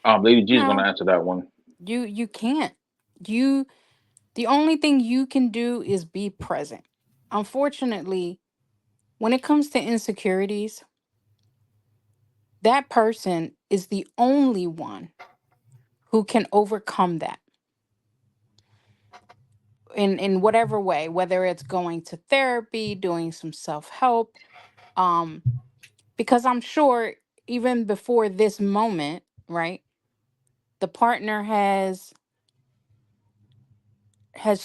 Lady G is gonna No, answer that one. you can't. You The only thing you can do is be present. Unfortunately, when it comes to insecurities, that person is the only one who can overcome that in whatever way, whether it's going to therapy, doing some self-help, um because I'm sure even before this moment, right, the partner has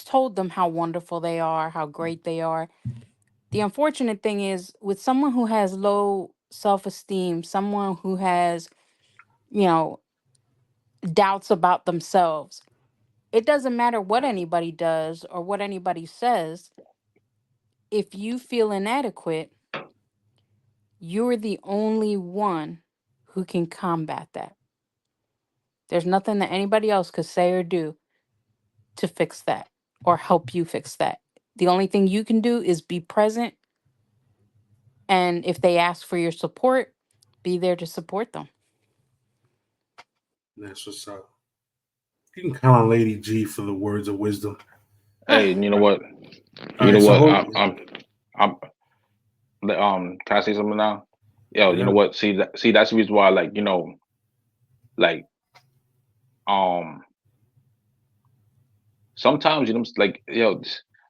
told them how wonderful they are, how great they are. The unfortunate thing is with someone who has low self-esteem, someone who has, you know, doubts about themselves, it doesn't matter what anybody does or what anybody says. If you feel inadequate, you're the only one who can combat that. There's nothing that anybody else could say or do to fix that or help you fix that. The only thing you can do is be present. And if they ask for your support, be there to support them. That's what's up. You can count on Lady G for the words of wisdom. Hey, you know All right. what? All You know right. So what? hold. I'm Can I say something now? Yo, you know Yeah. what? See, that's the reason why, like, like, um, sometimes, like,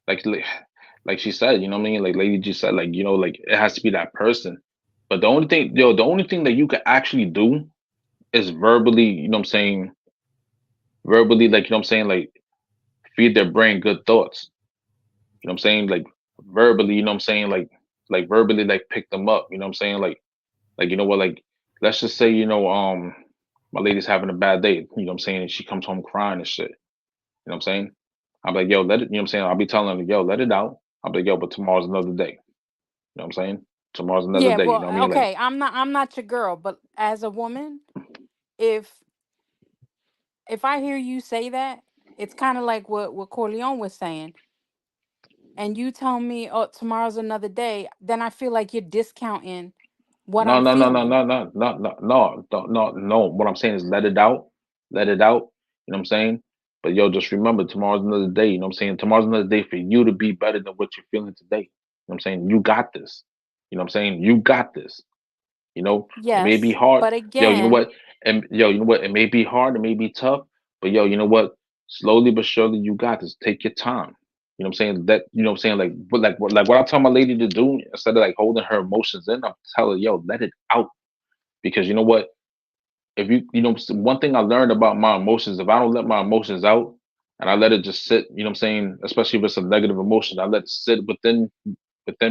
like, like she said, you know what I mean? Like Lady G said, like, like it has to be that person. But the only thing that you can actually do is verbally, verbally, like, like feed their brain good thoughts. You know what I'm saying? Like verbally, like verbally, like pick them up. You know what I'm saying? Like you know what? Like let's just say, my lady's having a bad day. You know what I'm saying? And she comes home crying and shit. You know what I'm saying? I'm like, yo, let it. You know what I'm saying? I'll be telling her, yo, let it out. I'll be like, yo, but tomorrow's another day. You know what I'm saying? Tomorrow's another Yeah, day. You know what I well, mean? Like, okay, I'm not your girl, but as a woman, if if I hear you say that, it's kind of like what Corleone was saying, and you tell me, "Oh, tomorrow's another day," then I feel like you're discounting what no, I'm no, no, no, feeling. no, no, no, no, no, no. What I'm saying is let it out. Let it out. You know what I'm saying? But yo, just remember tomorrow's another day. You know what I'm saying? Tomorrow's another day for you to be better than what you're feeling today. You know what I'm saying? You got this. You know what I'm saying? You got this. You know, it may be Yes, hard. but Yo, you know again, what? And yo, you know what? It may be hard, it may be tough, but yo, you know what? Slowly but surely you got this. Take your time. You know what I'm saying? That you know what I'm saying? Like what I tell my lady to do, instead of like holding her emotions in, I'm telling her, yo, let it out. Because you know what? If you know, one thing I learned about my emotions, if I don't let my emotions out and I let it just sit, you know what I'm saying? Especially if it's a negative emotion, I let it sit within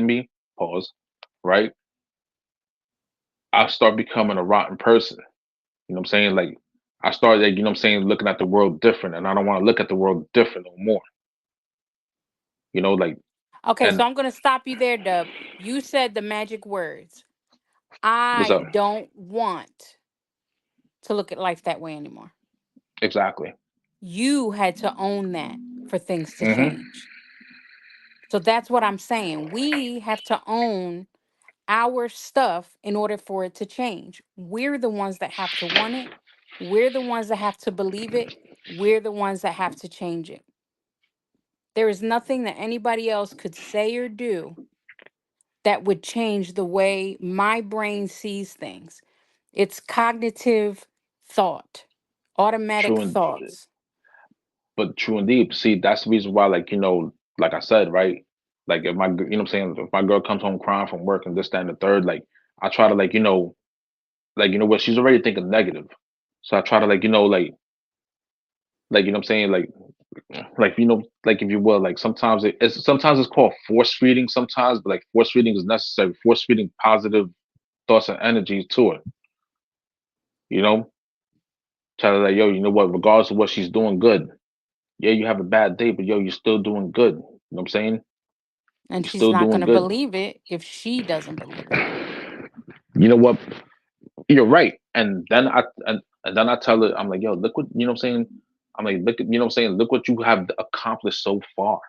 me, pause, right? I start becoming a rotten person. You know what I'm saying? Like I started, like, you know what I'm saying, looking at the world different, and I don't want to look at the world different no more. You know, like, okay, and so I'm going to stop you there, Dub. You said the magic words. what's up? I don't want to look at life that way anymore. Exactly. You had to own that for things to Hmm. change. So that's what I'm saying. We have to own our stuff in order for it to change. We're the ones that have to want it. We're the ones that have to believe it. We're the ones that have to change it. There is nothing that anybody else could say or do that would change the way my brain sees things. It's cognitive thought, automatic True, and thoughts. but true indeed. See, that's the reason why, like, you know, like I said, right? Like if you know what I'm saying, if my girl comes home crying from work and this, that, and the third, like I try to like you know what, she's already thinking negative. So I try to like you know what I'm saying, like you know, like if you will, like sometimes it's called force feeding sometimes, but like force feeding is necessary. Force feeding positive thoughts and energies to it. You know, tell her like, yo, you know what, regardless of what she's doing, good. Yeah, you have a bad day, but yo, you're still doing good. You know what I'm saying? And You're she's still not going doing to good. believe it if she doesn't believe it. You know what? You're right. And then I tell her, I'm like, yo, look what you know what I'm saying. I'm like, look at you know what I'm saying. Look what you have accomplished so far.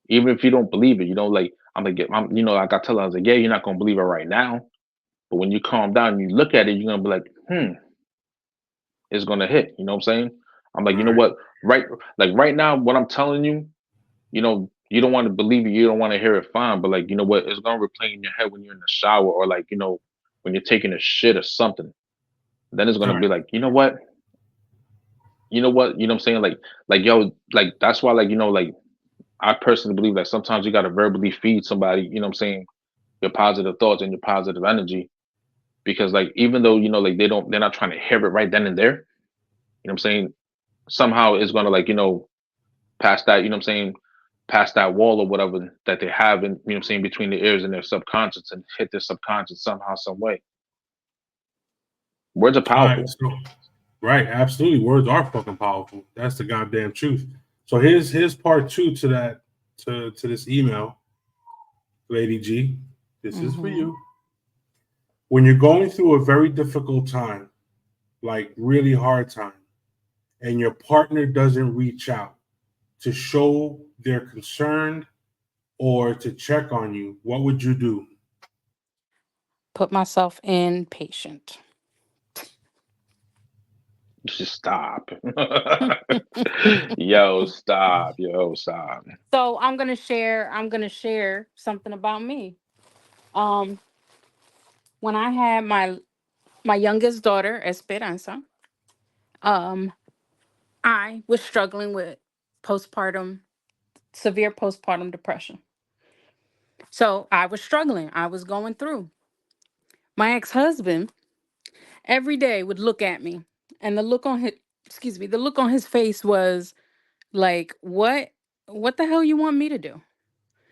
Even if you don't believe it, you know, like I'm gonna get, you know, like I tell her, I was like, yeah, you're not gonna believe it right now, but when you calm down and you look at it, you're gonna be like, it's gonna hit. You know what I'm saying? I'm like, you know Right. what? Right, like right now, what I'm telling you, you know, you don't want to believe it, you don't want to hear it, fine, but like, you know what? It's gonna replay in your head when you're in the shower or like, you know, when you're taking a shit or something. Then it's gonna Right. be like, you know what? You know what? You know what I'm saying? Like yo, like that's why, like, you know, like I personally believe that sometimes you gotta verbally feed somebody, you know what I'm saying, your positive thoughts and your positive energy. Because like even though, you know, like they're not trying to hear it right then and there, you know what I'm saying? Somehow it's gonna like, you know, pass that, you know what I'm saying, past that wall or whatever that they have in, you know what I'm saying, between the ears and their subconscious and hit their subconscious somehow, some way. Words are All right. powerful. So right, absolutely. Words are fucking powerful. That's the goddamn truth. So here's part two to that to this email, Lady G. This is for Hmm. you. When you're going through a very difficult time, like really hard time, and your partner doesn't reach out to show they're concerned or to check on you, what would you do? Put myself in patient. Just stop. Yo, stop. Yo, stop. So I'm gonna share something about me. Um, when I had my youngest daughter, Esperanza, um, I was struggling with postpartum, severe postpartum depression. So I was struggling. I was going through. My ex-husband every day would look at me, and the look on his excuse me, the look on his face was like, what the hell you want me to do?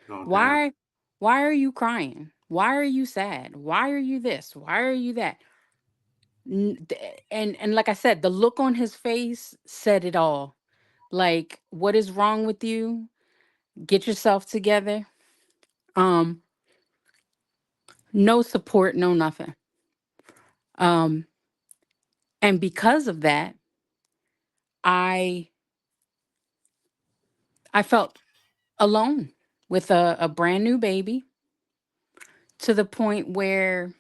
Oh damn. Why why are you crying? Why are you sad? Why are you this? Why are you that? And like I said, the look on his face said it all. Like, what is wrong with you? Get yourself together. Um, No support, no nothing. Um, and because of that, I I felt alone with a brand new baby to the point where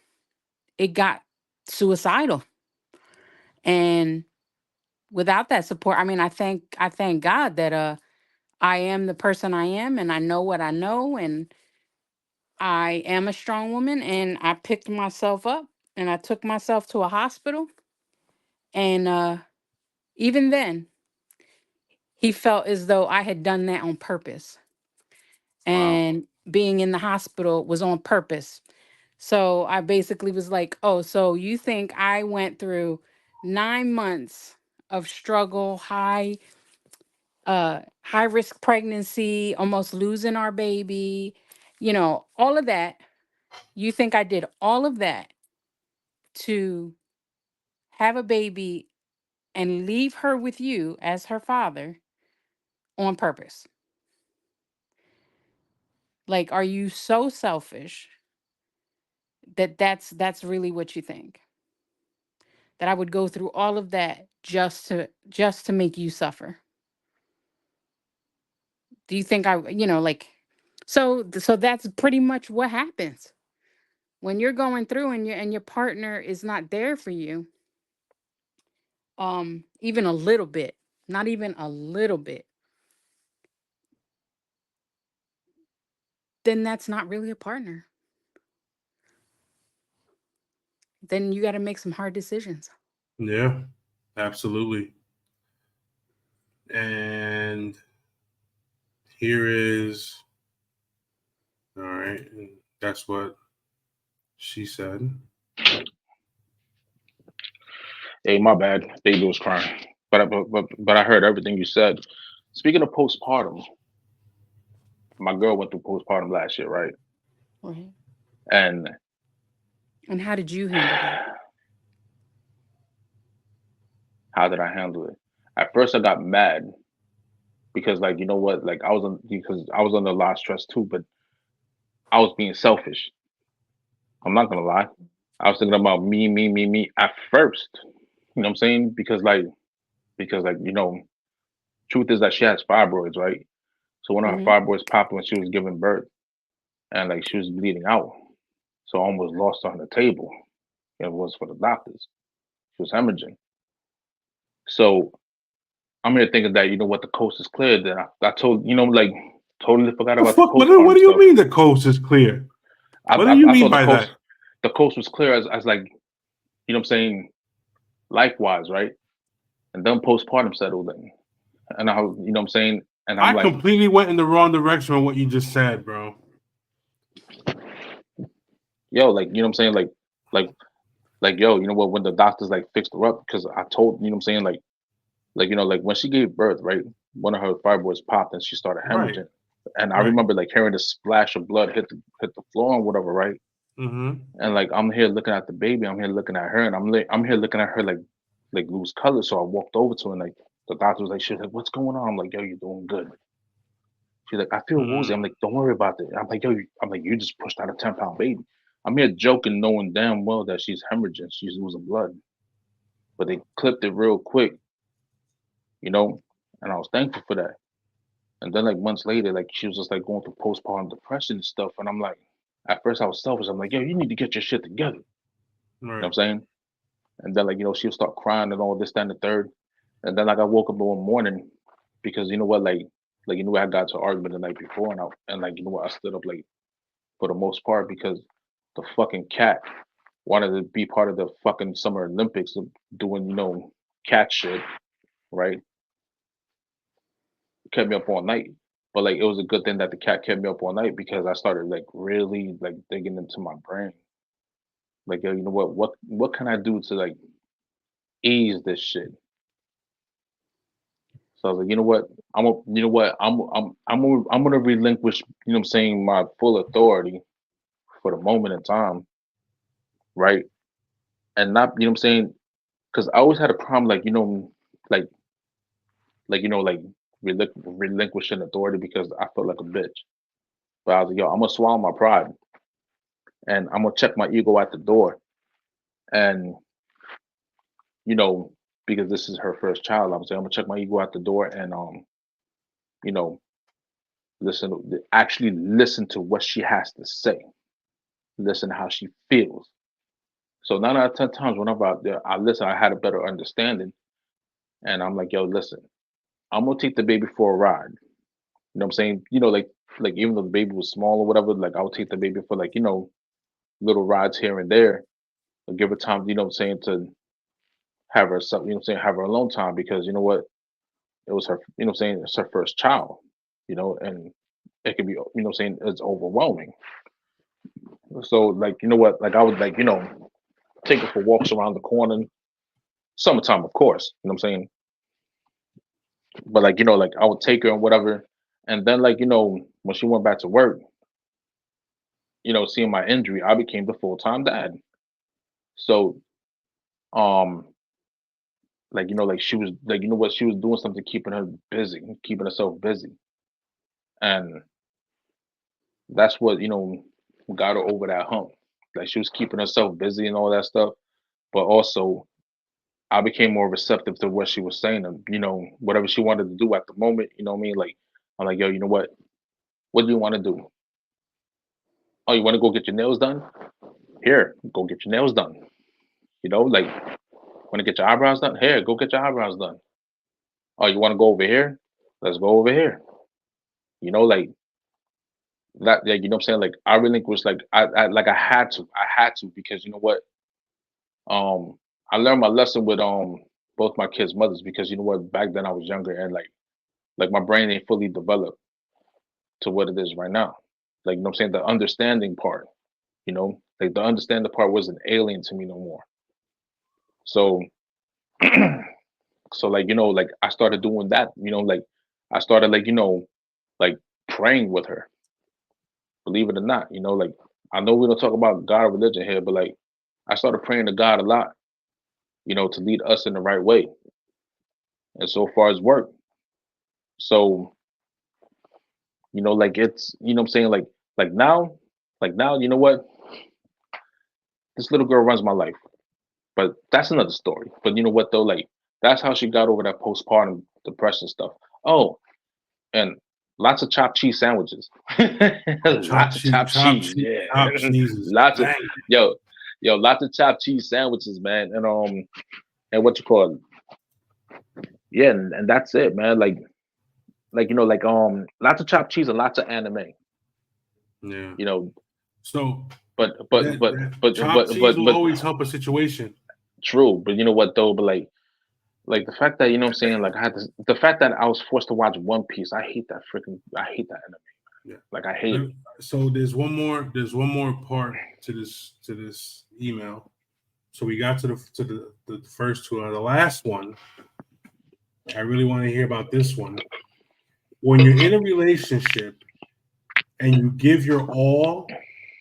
it got suicidal. And without that support, I mean, I thank God that I am the person I am, and I know what I know, and I am a strong woman, and I picked myself up and I took myself to a hospital. And even then, he felt as though I had done that on purpose. Wow. And being in the hospital was on purpose. So I basically was like, oh, so you think I went through 9 months of struggle, high risk pregnancy, almost losing our baby, all of that. You think I did all of that to have a baby and leave her with you as her father on purpose? Like, are you so selfish that that's really what you think? That I would go through all of that just to make you suffer? Do you think like, so that's pretty much what happens when you're going through and your partner is not there for you, even a little bit, not even a little bit, then that's not really a partner. Then you got to make some hard decisions. Yeah, absolutely. And here is all right. And that's what she said. Hey, my bad. Baby was crying, but I heard everything you said. Speaking of postpartum, my girl went through postpartum last year, right? Right. And And how did you handle that? how did I handle it? At first, I got mad because, like, you know what? Like, I was under a lot of stress too, but I was being selfish. I'm not gonna lie. I was thinking about me, me, me, me at first. You know what I'm saying? Because, truth is that she has fibroids, right? So one of her Hmm. fibroids popped when she was giving birth, and like she was bleeding out. So I almost lost her on the table. It was for the doctors. She was hemorrhaging. So I'm here thinking that what the coast is clear. Then I told like totally forgot The about the fuck? What postpartum do you stuff. mean the coast is clear? I, What do I you I mean thought by that? the coast was clear as like what I'm saying, likewise, right? And then postpartum settled in, and I what I'm saying, and I'm I like, completely went in the wrong direction on what you just said, bro. yo, like what I'm saying, like yo, you know what? When the doctors like fixed her up, because I told what I'm saying, like when she gave birth, right? One of her fibroids popped and she started Right. hemorrhaging, and I Right. remember like hearing the splash of blood hit the floor and whatever, right? Mm-hmm. And like I'm here looking at the baby, I'm here looking at her, and I'm here looking at her like lose color. So I walked over to her, and like the doctor was like, she's like, what's going on? I'm like, yo, you're doing good. She's like, I feel woozy. I'm Mm. like, don't worry about it. I'm like, yo, I'm like, you just pushed out a 10-pound baby. I'm here joking, knowing damn well that she's hemorrhaging, she's losing blood. But they clipped it real quick, you know, and I was thankful for that. And then like months later, like she was just like going through postpartum depression and stuff. And I'm like, at first I was selfish. I'm like, yo, you need to get your shit together. You know what Right. I'm saying? And then like, she'll start crying and all this, that, and the third. And then like I woke up one morning because you know what, I got to argument the night before and like what, I stood up like for the most part because the fucking cat wanted to be part of the fucking summer Olympics of doing, cat shit, right? Kept me up all night. But like it was a good thing that the cat kept me up all night because I started like really like digging into my brain. Like, yo, you know what can I do to like ease this shit? So I was like, you know what? You know what? I'm gonna relinquish, what I'm saying, my full authority for the moment in time, right? And not, what I'm saying, because I always had a problem, like, like, like relinquishing authority because I felt like a bitch. But I was like, yo, I'm gonna swallow my pride and I'm gonna check my ego at the door. And you know, because this is her first child, I'm saying I'm gonna check my ego at the door and you know, actually listen to what she has to say, listen to how she feels. So 9 out of 10 times, whenever I listen, I had a better understanding, and I'm like, yo, listen, I'm gonna take the baby for a ride. You know what I'm saying? Like even though the baby was small or whatever, like I would take the baby for like little rides here and there, and give her time. You know what I'm saying, to have her some, have her alone time, because you know what, it was her. You know what I'm saying, it's her first child. And it could be, it's overwhelming. So like, you know what, like I would like, take her for walks around the corner. Summertime, of course. You know what I'm saying? But like, like I would take her and whatever. And then like, when she went back to work, seeing my injury, I became the full-time dad. So um like, like she was like, what, she was doing something keeping her busy, keeping herself busy. And that's what, got her over that hump. Like she was keeping herself busy and all that stuff. But also I became more receptive to what she was saying, and whatever she wanted to do at the moment, you know what I mean? Like I'm like, yo, you know what do you want to do? Oh, you want to go get your nails done? Here, go get your nails done. Like, want to get your eyebrows done? Here, go get your eyebrows done. Oh, you want to go over here? Let's go over here. Like that, like, you know what I'm saying? Like I relinquished, like I had to, because you know what? I learned my lesson with both my kids' mothers, because you know what? Back then I was younger, and like my brain ain't fully developed to what it is right now. Like, you know what I'm saying? The understanding part, like the understanding part wasn't alien to me no more. So so like, like I started doing that, like I started like, like praying with her, believe it or not. Like I know we don't talk about God or religion here, but like I started praying to God a lot, to lead us in the right way. And so far it's worked. So, like it's, what I'm saying, like now, you know what? This little girl runs my life. But that's another story. But you know what though? Like that's how she got over that postpartum depression stuff. Oh, and lots of chopped cheese sandwiches. Lots of chopped cheese. Yeah. chopped cheeses. Lots of Bang. yo, lots of chopped cheese sandwiches, man. And what you call it? Yeah, and that's it, man. Like lots of chopped cheese and lots of anime. Yeah. You know, So but chopped cheese will but always help a situation. true. But you know what though? But like the fact that, what I'm saying, like I had this, the fact that I was forced to watch One Piece. I hate that anime. Yeah. Like I hate it. So there's one more part to this email. So we got to the first two. The last one, I really want to hear about this one. When you're in a relationship and you give your all,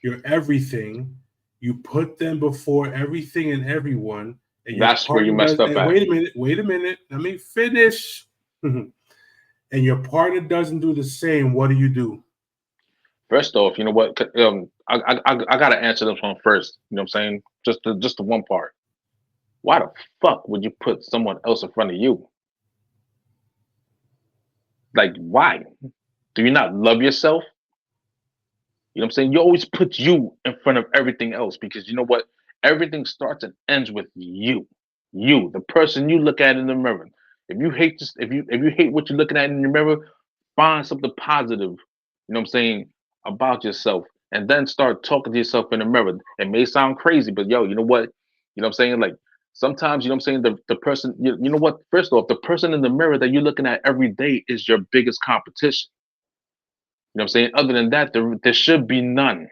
your everything, you put them before everything and everyone, and your That's where you partner messed does. up And at. wait a minute. Let me finish. And your partner doesn't do the same. What do? First off, you know what? I gotta answer this one first. You know what I'm saying? Just the one part. Why the fuck would you put someone else in front of you? Like why? Do you not love yourself? You know what I'm saying? You always put you in front of everything else, because you know what? Everything starts and ends with you. You, the person you look at in the mirror. If you hate this, if you hate what you're looking at in the mirror, find something positive, you know what I'm saying, about yourself, and then start talking to yourself in the mirror. It may sound crazy, but yo, you know what? You know what I'm saying? Like sometimes, you know what I'm saying, the person, you know what? First off, the person in the mirror that you're looking at every day is your biggest competition. You know what I'm saying? Other than that, there should be none.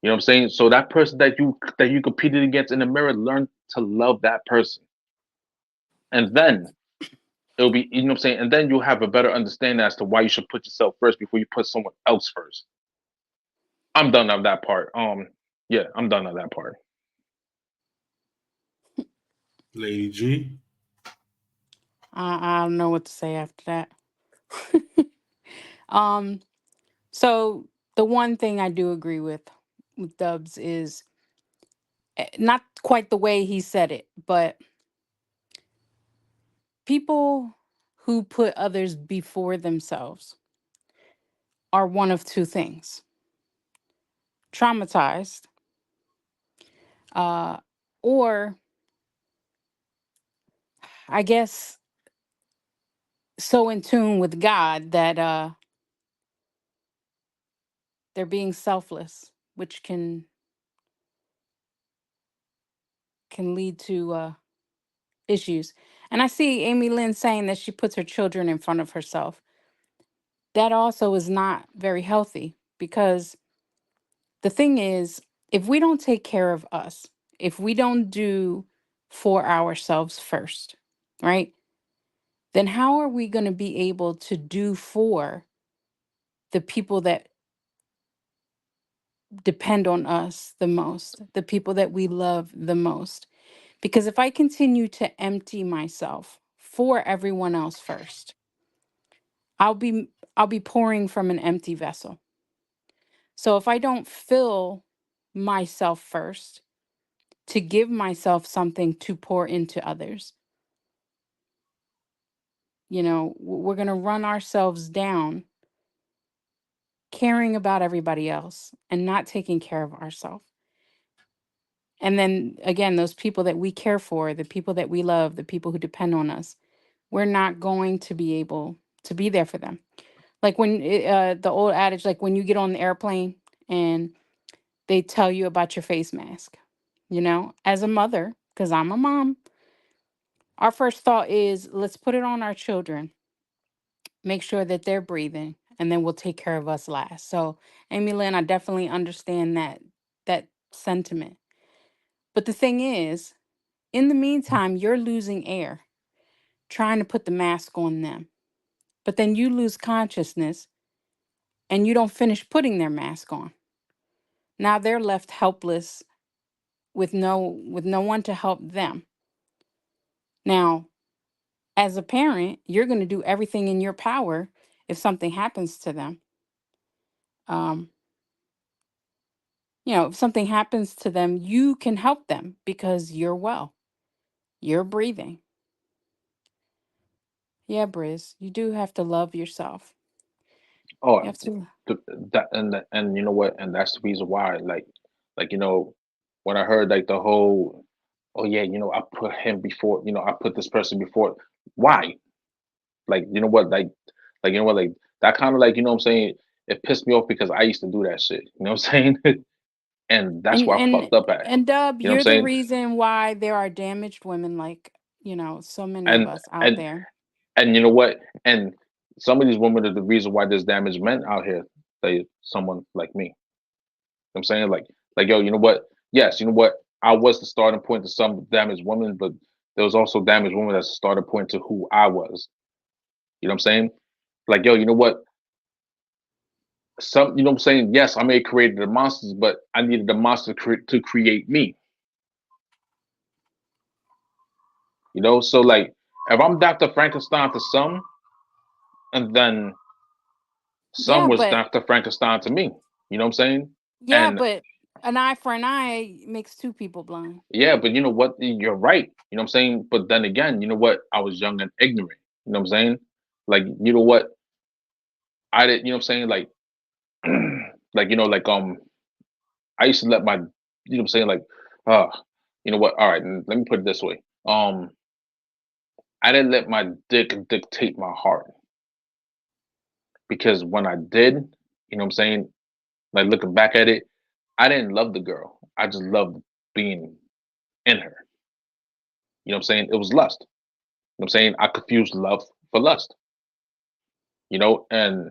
You know what I'm saying? So that person that you competed against in the mirror, learn to love that person. And then it'll be, you know what I'm saying? And then you'll have a better understanding as to why you should put yourself first before you put someone else first. I'm done on that part. Yeah, I'm done on that part. Lady G. I don't know what to say after that. um, so the one thing I do agree with with Dubs is not quite the way he said it, but people who put others before themselves are one of two things: traumatized, uh, or I guess so in tune with God that they're being selfless, which can lead to issues. And I see Amy Lynn saying that she puts her children in front of herself. That also is not very healthy, because the thing is, if we don't take care of us, if we don't do for ourselves first, right? Then how are we going to be able to do for the people that depend on us the most, the people that we love the most? Because if I continue to empty myself for everyone else first, I'll be pouring from an empty vessel. So if I don't fill myself first to give myself something to pour into others, we're going to run ourselves down caring about everybody else and not taking care of ourselves. And then again, those people that we care for, the people that we love, the people who depend on us, we're not going to be able to be there for them. Like when the old adage, like when you get on the airplane and they tell you about your face mask, as a mother, because I'm a mom, our first thought is let's put it on our children, make sure that they're breathing, and then we'll take care of us last. So, Amy Lynn, I definitely understand that sentiment. But the thing is, in the meantime, you're losing air trying to put the mask on them. But then you lose consciousness and you don't finish putting their mask on. Now they're left helpless with no one to help them. Now, as a parent, you're going to do everything in your power if something happens to them. Um, if something happens to them, you can help them because you're well, you're breathing. Yeah, Briz, you do have to love yourself. Oh, You have to. that and you know what? And that's the reason why, when I heard like the whole, oh yeah, I put him before, I put this person before. Why? Like, like that kind of like, what I'm saying, it pissed me off because I used to do that shit. You know what I'm saying? And that's And where I and fucked up at. and Dub, You know what I'm you're the saying? reason why there are damaged women like, so many of And us out and there. and you know what? And some of these women are the reason why there's damaged men out here. They someone like me. You know what I'm saying? Like yo, you know what? Yes, you know what? I was the starting point to some damaged women, but there was also damaged women that's the starting point to who I was. You know what I'm saying? Like, yo, you know what? You know what I'm saying? Yes, I may have created the monsters, but I needed the monster to create me. You know, so like if I'm Dr. Frankenstein to some, and then some Yeah, was but Dr. Frankenstein to me. You know what I'm saying? yeah, And but an eye for an eye makes two people blind. yeah, but you know what? You're right. You know what I'm saying? But then again, you know what? I was young and ignorant. You know what I'm saying? Like, you know what? I did, you know what I'm saying? Like, I used to let my, you know what I'm saying? Like, uh, you know what? All right, let me put it this way. I didn't let my dick dictate my heart because when I did, you know what I'm saying? Like looking back at it, I didn't love the girl. I just loved being in her. You know what I'm saying? It was lust. You know what I'm saying? I confused love for lust, and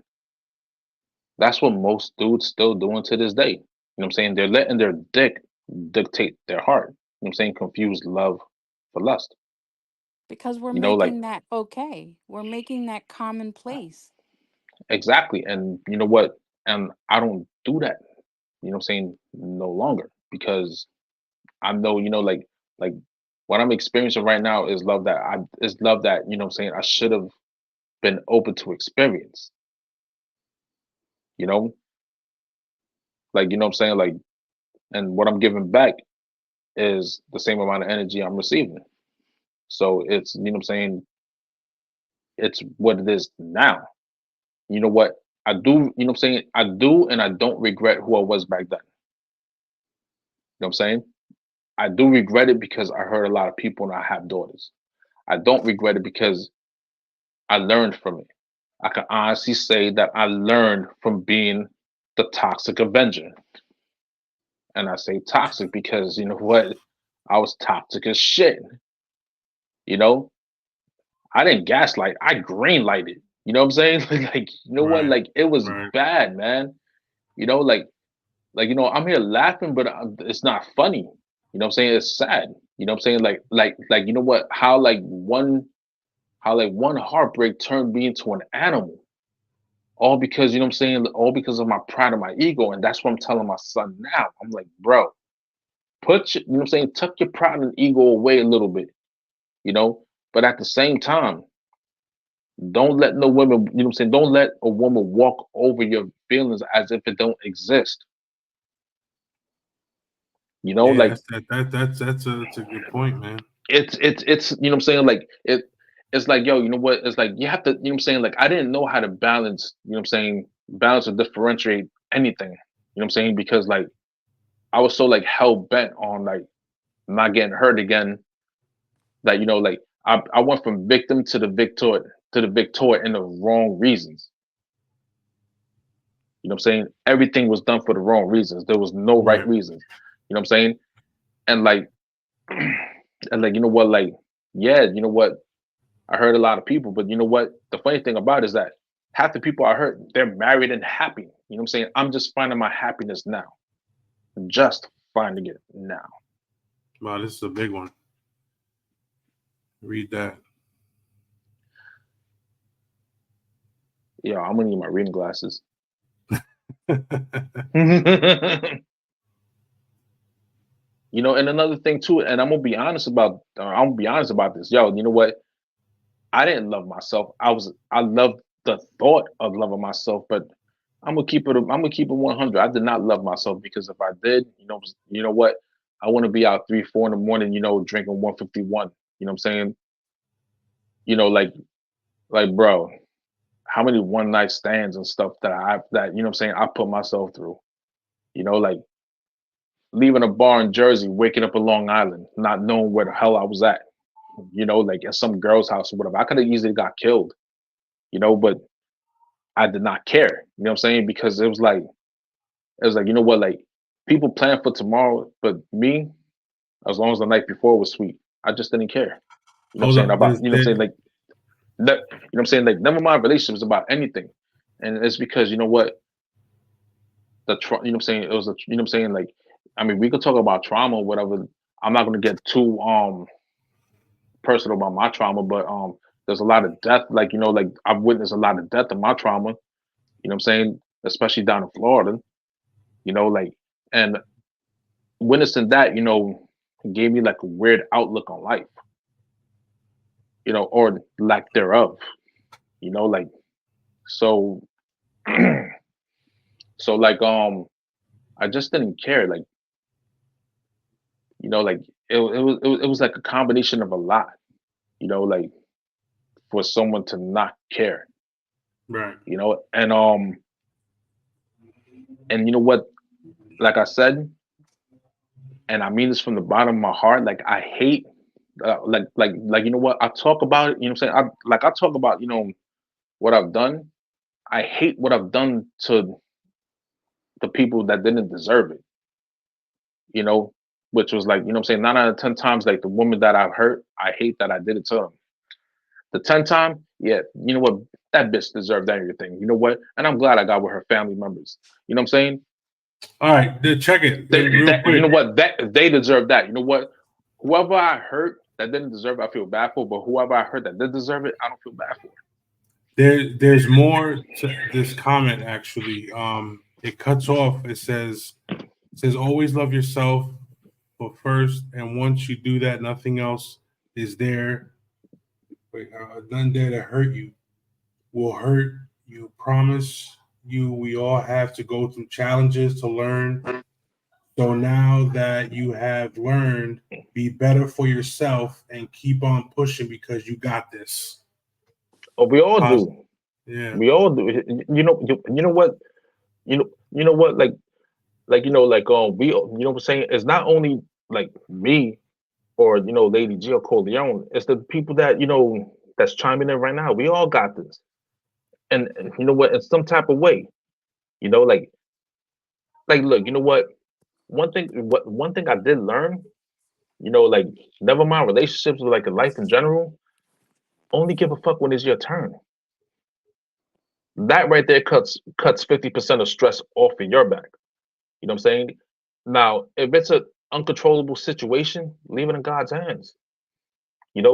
that's what most dudes still doing to this day. You know what I'm saying? They're letting their dick dictate their heart. You know what I'm saying? Confuse love for lust. Because we're Like making that okay. We're making that commonplace. exactly. And you know what? And I don't do that. You know what I'm saying? No longer because I know, like what I'm experiencing right now is love that, you know what I'm saying, I should have been open to experience, you know? Like, you know what I'm saying? Like And what I'm giving back is the same amount of energy I'm receiving. So it's, you know what I'm saying, it's what it is now. You know what? I do, you know what I'm saying? I do and I don't regret who I was back then. You know what I'm saying? I do regret it because I hurt a lot of people and I have daughters. I don't regret it because I learned from it. I can honestly say that I learned from being the toxic Avenger. And I say toxic because you know what? I was toxic as shit. You know, I didn't gaslight, I green lighted. You know what I'm saying? Like, you know what? Right. Like, it was Right. bad, man. You know, like you know, I'm here laughing, but it's not funny. You know what I'm saying? It's sad. You know what I'm saying? Like you know what? How like one heartbreak turned me into an animal. All because, you know what I'm saying? All because of my pride and my ego. And that's what I'm telling my son now. I'm like, bro, you know what I'm saying? Tuck your pride and ego away a little bit, you know? But at the same time, don't let no women, you know what I'm saying? Don't let a woman walk over your feelings as if it don't exist. You know, Yeah, like that's a good point, man. it's you know what I'm saying? Like it's like, yo, you know what? It's like you have to, you know what I'm saying? Like I didn't know how to balance, you know what I'm saying, balance or differentiate anything. You know what I'm saying? Because like I was so like hell bent on like not getting hurt again that you know like I went from victim to the victor in the wrong reasons. You know what I'm saying? Everything was done for the wrong reasons. There was no right Right. reasons. You know what I'm saying? And like and like you know what, like yeah, you know what? I hurt a lot of people, but you know what? The funny thing about it is that half the people I hurt, they're married and happy. You know what I'm saying? I'm just finding my happiness now. Just finding it now. Wow, this is a big one. Read that. Yeah, I'm gonna need my reading glasses. You know, and another thing too, and I'm gonna be honest about this. Yo, you know what? I didn't love myself. I loved the thought of loving myself, but I'm gonna keep it 100. I did not love myself because if I did, you know what? I want to be out 3, 4 in the morning, you know, drinking 151. You know what I'm saying? You know, like bro, how many one night stands and stuff that you know what I'm saying I put myself through. You know, like leaving a bar in Jersey, waking up in Long Island, not knowing where the hell I was at. You know, like at some girl's house or whatever. I could have easily got killed, you know, but I did not care. You know what I'm saying? Because it was like, you know what, like people plan for tomorrow, but me, as long as the night before was sweet, I just didn't care. You know what I'm Hold saying? up. About, you know what I'm saying? Like that, you know what I'm saying? Like never mind relationships about anything. And it's because you know what, you know what I'm saying? It was you know what I'm saying? Like, I mean, we could talk about trauma or whatever. I'm not gonna get too personal about my trauma, but there's a lot of death, like you know, like I've witnessed a lot of death in my trauma, you know what I'm saying, especially down in Florida, you know, like, and witnessing that, you know, gave me like a weird outlook on life, you know, or lack thereof, you know, like so so like I just didn't care, like, you know, like it was like a combination of a lot, you know, like for someone to not care, Right. you know, and you know what, like I said, and I mean this from the bottom of my heart. Like I hate, like you know what? I talk about it. You know what I'm saying? I talk about you know what I've done. I hate what I've done to the people that didn't deserve it. You know, which was like you know what I'm saying. 9 out of 10 times, like the woman that I've hurt, I hate that I did it to them. The 10th time, yeah, you know what? That bitch deserved everything. You know what? And I'm glad I got with her family members. You know what I'm saying? All right, check it real That you quick. know what, that they deserve that. You know what, whoever I hurt that didn't deserve it, I feel bad for. But whoever I hurt that did deserve it, I don't feel bad for. There's more to this comment actually. It cuts off. It says always love yourself, but first, and once you do that, nothing else is there. Wait, none there to hurt you will hurt you. Promise you, we all have to go through challenges to learn. So now that you have learned, be better for yourself and keep on pushing because you got this. Oh, we all Pos- do. yeah. We all do. You know what? You know what? We. You know what I'm saying? It's not only like me or Lady G or Corleone. It's the people that that's chiming in right now. We all got this, and you know what? In some type of way, you know, look. You know what? One thing I did learn. Like never mind relationships with like a life in general. Only give a fuck when it's your turn. That right there cuts 50% of stress off of your back. You know what I'm saying? Now, if it's an uncontrollable situation, leave it in God's hands.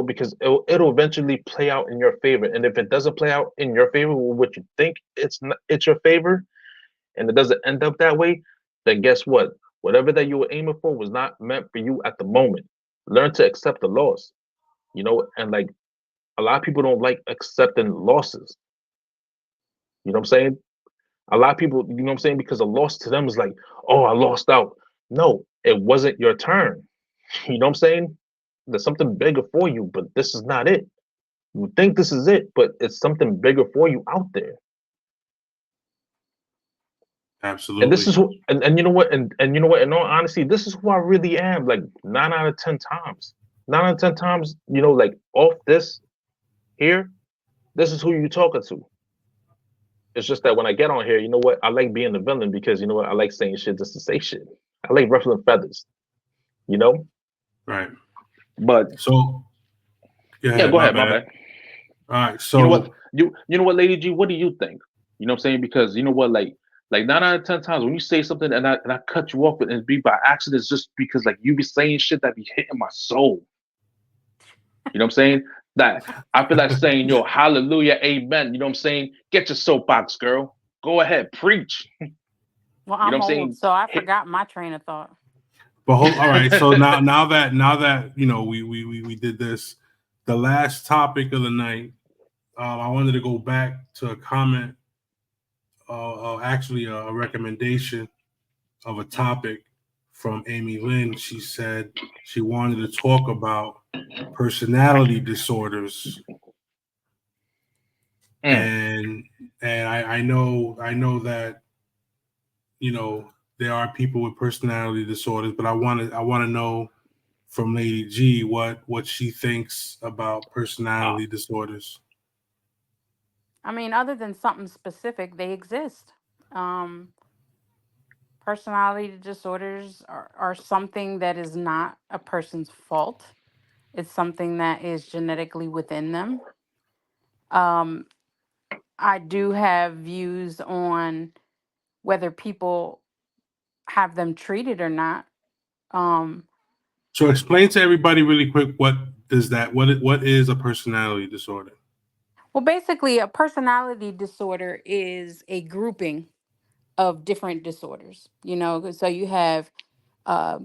Because it'll eventually play out in your favor. And if it doesn't play out in your favor, what you think it's your favor, and it doesn't end up that way, then guess what? Whatever that you were aiming for was not meant for you at the moment. Learn to accept the loss. And like a lot of people don't like accepting losses. You know what I'm saying? A lot of people, you know what I'm saying, because a loss to them is like, oh, I lost out. No, it wasn't your turn. You know what I'm saying? There's something bigger for you, but this is not it. You think this is it, but it's something bigger for you out there. And this Absolutely. is who, and you know what, and you know what, in all honesty, this is who I really am. Like 9 out of 10 times. 9 out of 10 times, like off this here, this is who you talking to. It's just that when I get on here, you know what? I like being the villain because you know what? I like saying shit just to say shit. I like ruffling feathers, you know? Right. But So, yeah, yeah, go my ahead, my bad. bad. All right. You know what? So, You know what, Lady G, what do you think? You know what I'm saying? Because you know what, like 9 out of 10 times when you say something and I cut you off and it be by accident, it's just because like you be saying shit that be hitting my soul. You know what I'm saying? That I feel like saying, yo, hallelujah, amen. You know what I'm saying? Get your soapbox, girl. Go ahead, preach. Well, You know what I'm I'm old, saying? so I Hit. forgot my train of thought. but all right. So now that we did this, the last topic of the night. I wanted to go back to a comment, actually a recommendation of a topic from Amy Lynn. She said she wanted to talk about personality disorders, Mm. and I know that there are people with personality disorders, but I want to know from Lady G what she thinks about Uh, personality disorders. I mean, other than something specific, they exist. Um, Personality disorders are something that is not a person's fault. It's something that is genetically within them. Um, I do have views on whether people have them treated or not. Um, So explain to everybody really quick what is a personality disorder? well, basically, a personality disorder is a grouping of different disorders. So you have uh,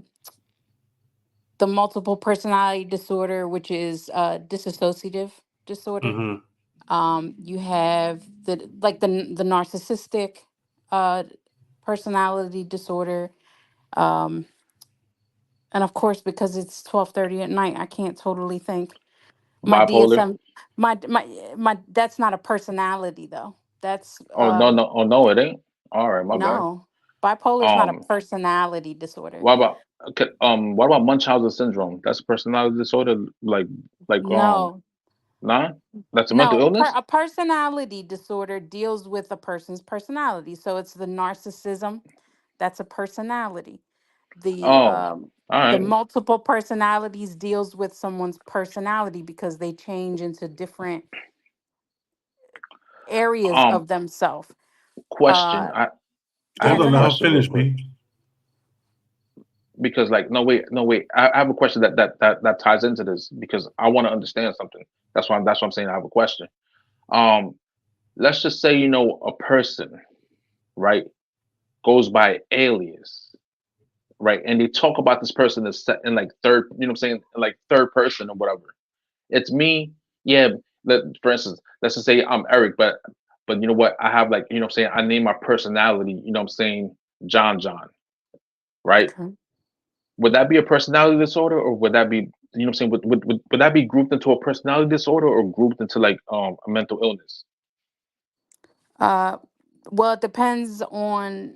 the multiple personality disorder, which is dissociative disorder. Mm-hmm. You have the narcissistic uh, personality disorder, um, and of course, because it's 12:30 at night, I can't totally think. My bipolar. DSM, my that's not a personality though. That's Oh no, no, oh no, it ain't. All right, my bad. no, bipolar is not a Um, personality disorder. what about okay, what about Munchausen syndrome? That's a personality disorder, like No, nah, that's a mental no, illness. a personality disorder deals with a person's personality. So it's the narcissism. That's a personality. The Oh, um, all the right. multiple personalities deals with someone's personality because they change into different areas Um, of themselves. question. Uh, I yeah, have Hold a go on, let ahead. her question real finish, quick B. because like no wait. I have a question that ties into this because I want to understand something. That's why I'm saying I have a question. Um, let's just say a person, right, goes by alias, right, and they talk about this person as set in like third, you know what I'm saying, like third person or whatever. It's me, yeah. For instance, let's just say I'm Eric, but you know what? I have like, you know what I'm saying, I name my personality, you know what I'm saying, John, right? Okay. Would that be a personality disorder, or would that be, you know what I'm saying? Would that be grouped into a personality disorder, or grouped into like a mental illness? Uh, well, it depends on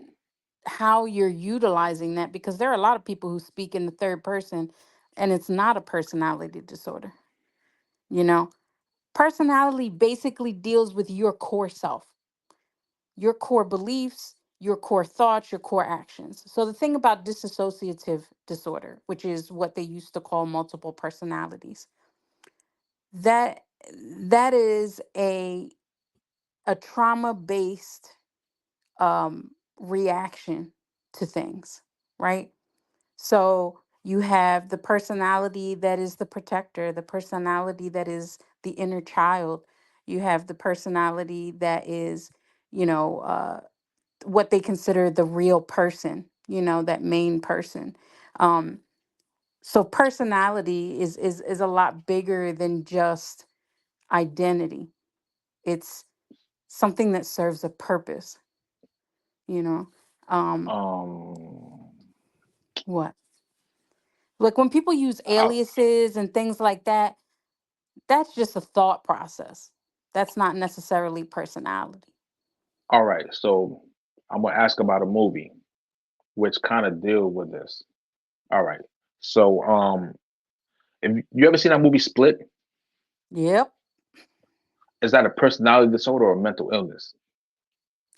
how you're utilizing that because there are a lot of people who speak in the third person and it's not a personality disorder. You know, personality basically deals with your core self, your core beliefs, your core thoughts, your core actions. So the thing about dissociative disorder, which is what they used to call multiple personalities, that that is a trauma based reaction to things, right? So you have the personality that is the protector, the personality that is the inner child. You have the personality that is, you know, what they consider the real person, that main person. Um, so personality is a lot bigger than just identity. It's something that serves a purpose, you know. Um, Um, what? Like when people use I, aliases and things like that, that's just a thought process. That's not necessarily personality. all right, so I'm gonna ask about a movie which kind of deal with this. All right, so if you ever seen that movie Split, Yep. is that a personality disorder or a mental illness,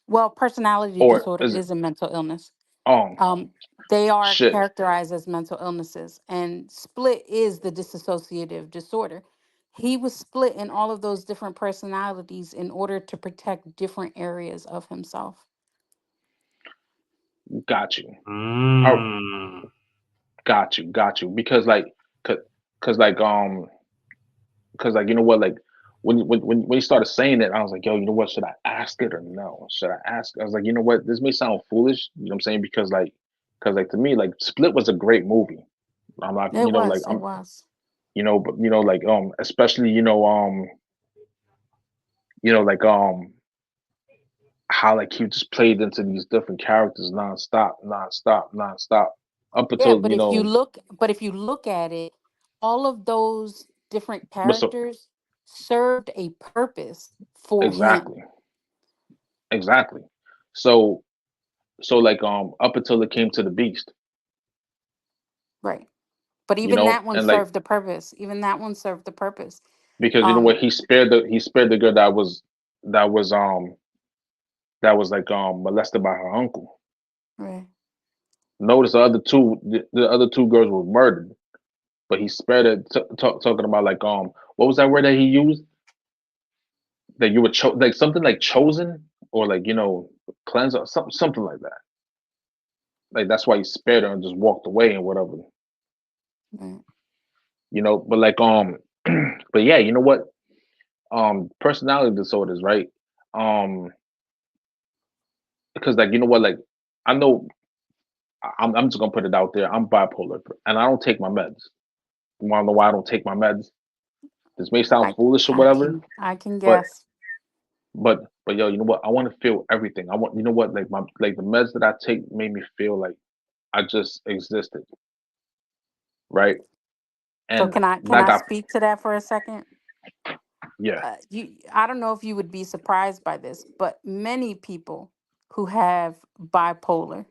Well, personality or disorder is it? is a mental illness. Um, Um, they are shit, characterized as mental illnesses, and split is the dissociative disorder. He was split in all of those different personalities in order to protect different areas of himself. got you. Oh, Mm. got you. Because like, cause, cause like, because like, you know what, like. When he started saying it, I was like, yo, you know what? Should I ask it or no? Should I ask? I was like, you know what? This may sound foolish, you know what I'm saying? Because like to me, like Split was a great movie. I'm not, It like was. It I'm, was. but like especially like how like he just played into these different characters nonstop up Yeah, until but if you look at it, all of those different but so characters served a purpose for him, exactly, exactly. So like up until it came to the Beast, right? But even that one and like served the purpose. Even that one served the purpose. because you know Um, what, he spared the girl that was um that was like molested by her uncle. right. Notice the other two girls were murdered, but he spared it. Talking about like what was that word that he used? That you were like something like chosen or like cleanse or something like that. Like that's why he spared her and just walked away and whatever. Right. But like but yeah, you know what? Personality disorders, right? Um, because like you know what, like I know I'm just gonna put it out there. I'm bipolar, and I don't take my meds. You wanna know why I don't take my meds? This may sound I foolish or I whatever, can but guess. yo, you know what? I want to feel everything. I want, you know what? Like the meds that I take made me feel like I just existed, right? So And can that I got, speak to that for a second? yeah, I don't know if you would be surprised by this, but many people who have bipolar,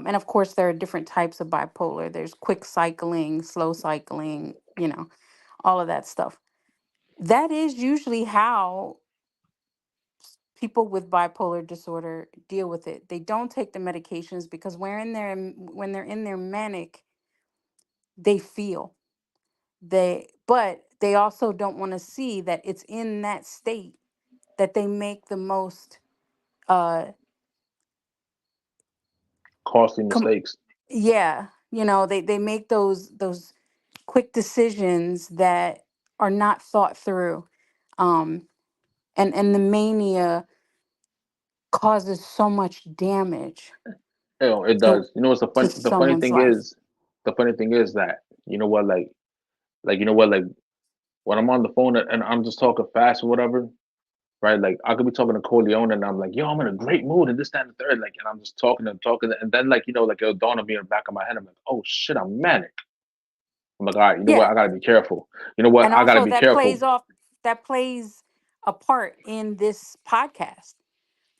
and of course there are different types of bipolar. There's quick cycling, slow cycling, all of that stuff. That is usually how people with bipolar disorder deal with it. They don't take the medications because when they're in their manic, they feel but they also don't want to see that it's in that state that they make the most uh costly com- mistakes. yeah, they make those quick decisions that are not thought through. um and the mania causes so much damage It to does. You know what's to the funny someone's thing life. is, the funny thing is that you know what, like you know what, like when I'm on the phone and I'm just talking fast or whatever, right? Like I could be talking to Corleone and I'm like, yo, I'm in a great mood and this, that, and the third. Like, and I'm just talking and talking. And then like, like it'll dawn on me in the back of my head. I'm like, oh shit, I'm manic. I'm like, all right, you know what? Yeah. I gotta be careful. You know what? And I gotta also be careful. that plays a part in this podcast.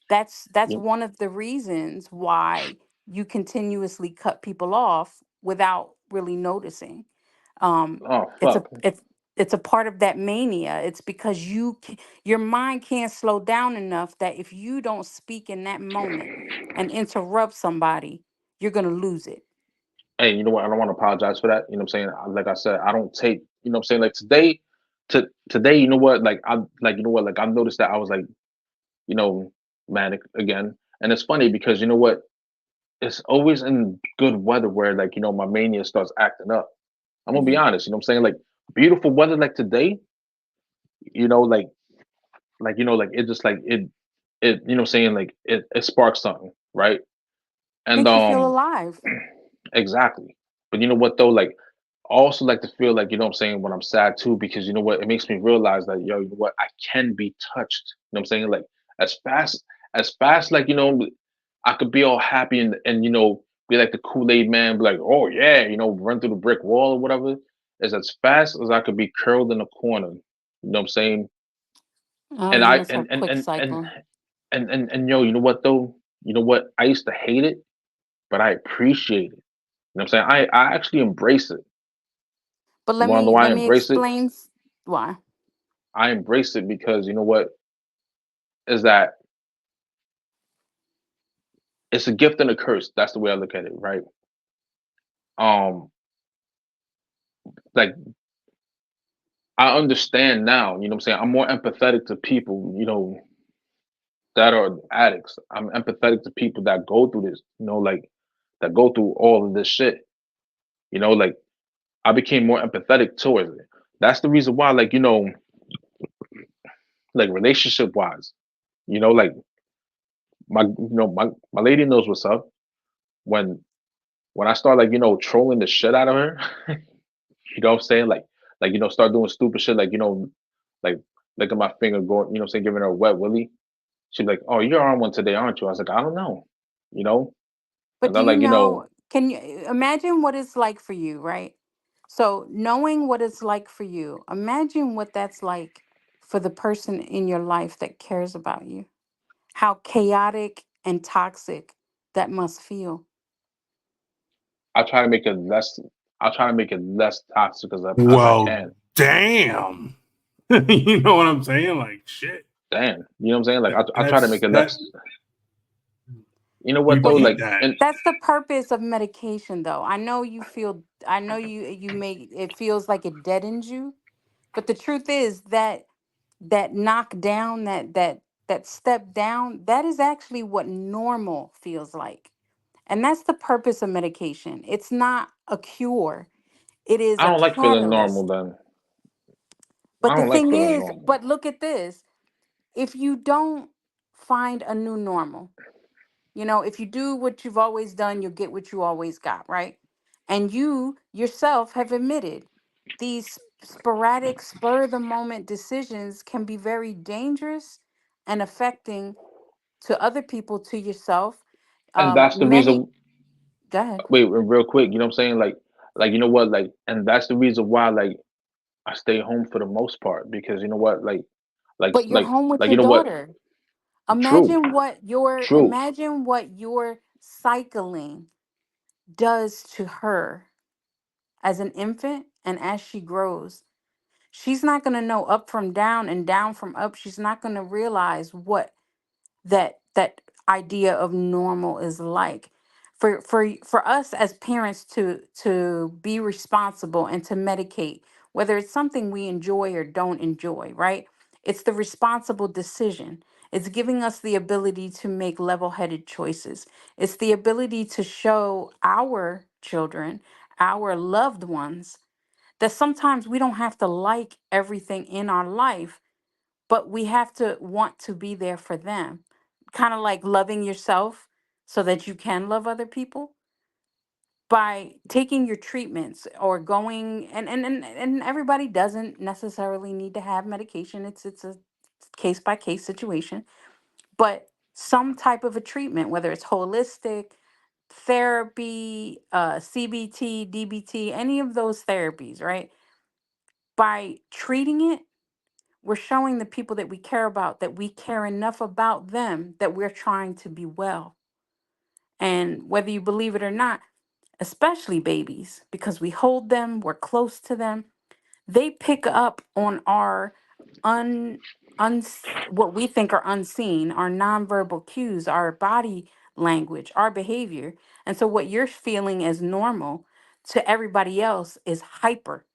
That's You- one of the reasons why you continuously cut people off without really noticing. um Oh it's a fuck. it's a part of that mania. It's because your mind can't slow down enough that if you don't speak in that moment and interrupt somebody, you're gonna lose it. Hey, you know what? I don't want to apologize for that. You know what I'm saying? Like I said, I don't take, you know what I'm saying? Like today, you know what? Like I like you know what? Like I've noticed that I was like, you know, manic again. And it's funny because you know what? It's always in good weather where like, my mania starts acting up. I'm gonna be Hmm. honest, you know what I'm saying? Like beautiful weather like today, you know, like it just like it, you know what I'm saying, like it sparks something, right? And Makes you feel alive. exactly. But you know what though? Like I also like to feel like, you know what I'm saying, when I'm sad too, because you know what, it makes me realize that yo, you know what, I can be touched. You know what I'm saying? Like as fast, like, I could be all happy and be like the Kool-Aid man, be like, oh yeah, run through the brick wall or whatever. Is as fast as I could be curled in a corner. You know what I'm saying? Oh, And you I must have quick cycle. and yo, you know what though? You know what? I used to hate it, but I appreciate it. You know what I'm saying? I actually embrace it. But You wanna know why I let me embrace it? explain why. I embrace it because you know what is that it's a gift and a curse. That's the way I look at it, right? Um, like I understand now, you know what I'm saying? I'm more empathetic to people, that are addicts. I'm empathetic to people that go through this, like that go through all of this shit. Like I became more empathetic towards it. That's the reason why, like, like relationship wise, like my lady knows what's up. When when I start like, trolling the shit out of her, you know what I'm saying? Like, start doing stupid shit, like, like look at my finger going, you know what I'm saying, giving her a wet willy. She'd be like, oh, you're on one today, aren't you? I was like, I don't know, you know? But And do then you like, know, can you imagine what it's like for you, right? So, knowing what it's like for you, imagine what that's like for the person in your life that cares about you. How chaotic and toxic that must feel. I try to make it less I try to make it less toxic as I Well, can. damn. You know what I'm saying? Like shit. Damn. You know what I'm saying? Like I try to make That's it that less. You know what though? Well, repeat Like that. and that's the purpose of medication, though. I know you make it feels like it deadens you, but the truth is that that knock down, that step down, that is actually what normal feels like. And that's the purpose of medication. It's not a cure, it is I a don't like feeling normal catalyst. then. I But the don't like thing feeling is, normal. but look at this. If you don't find a new normal, if you do what you've always done, you'll get what you always got, right? And you yourself have admitted these sporadic, spur of the moment decisions can be very dangerous and affecting to other people, to yourself. And that's the Many, reason go ahead. wait, real quick, you know what I'm saying? Like you know what, like and that's the reason why like I stay home for the most part because you know what, like But you're like home with like your you know what? daughter. True, true. Imagine what your cycling does to her as an infant and as she grows. She's not going to know up from down and down from up. She's not going to realize what that idea of normal is like. For us as parents to be responsible and to medicate, whether it's something we enjoy or don't enjoy, right? It's the responsible decision. It's giving us the ability to make level-headed choices. It's the ability to show our children, our loved ones, that sometimes we don't have to like everything in our life, but we have to want to be there for them. Kind of like loving yourself so that you can love other people by taking your treatments or going, and everybody doesn't necessarily need to have medication. It's a case by case situation, but some type of a treatment, whether it's holistic therapy, CBT, DBT, any of those therapies, right? By treating it, we're showing the people that we care about that we care enough about them that we're trying to be well. And whether you believe it or not, especially babies, because we hold them, we're close to them, they pick up on our un, what we think are unseen, our nonverbal cues, our body language, our behavior. And so what you're feeling as normal to everybody else is hyper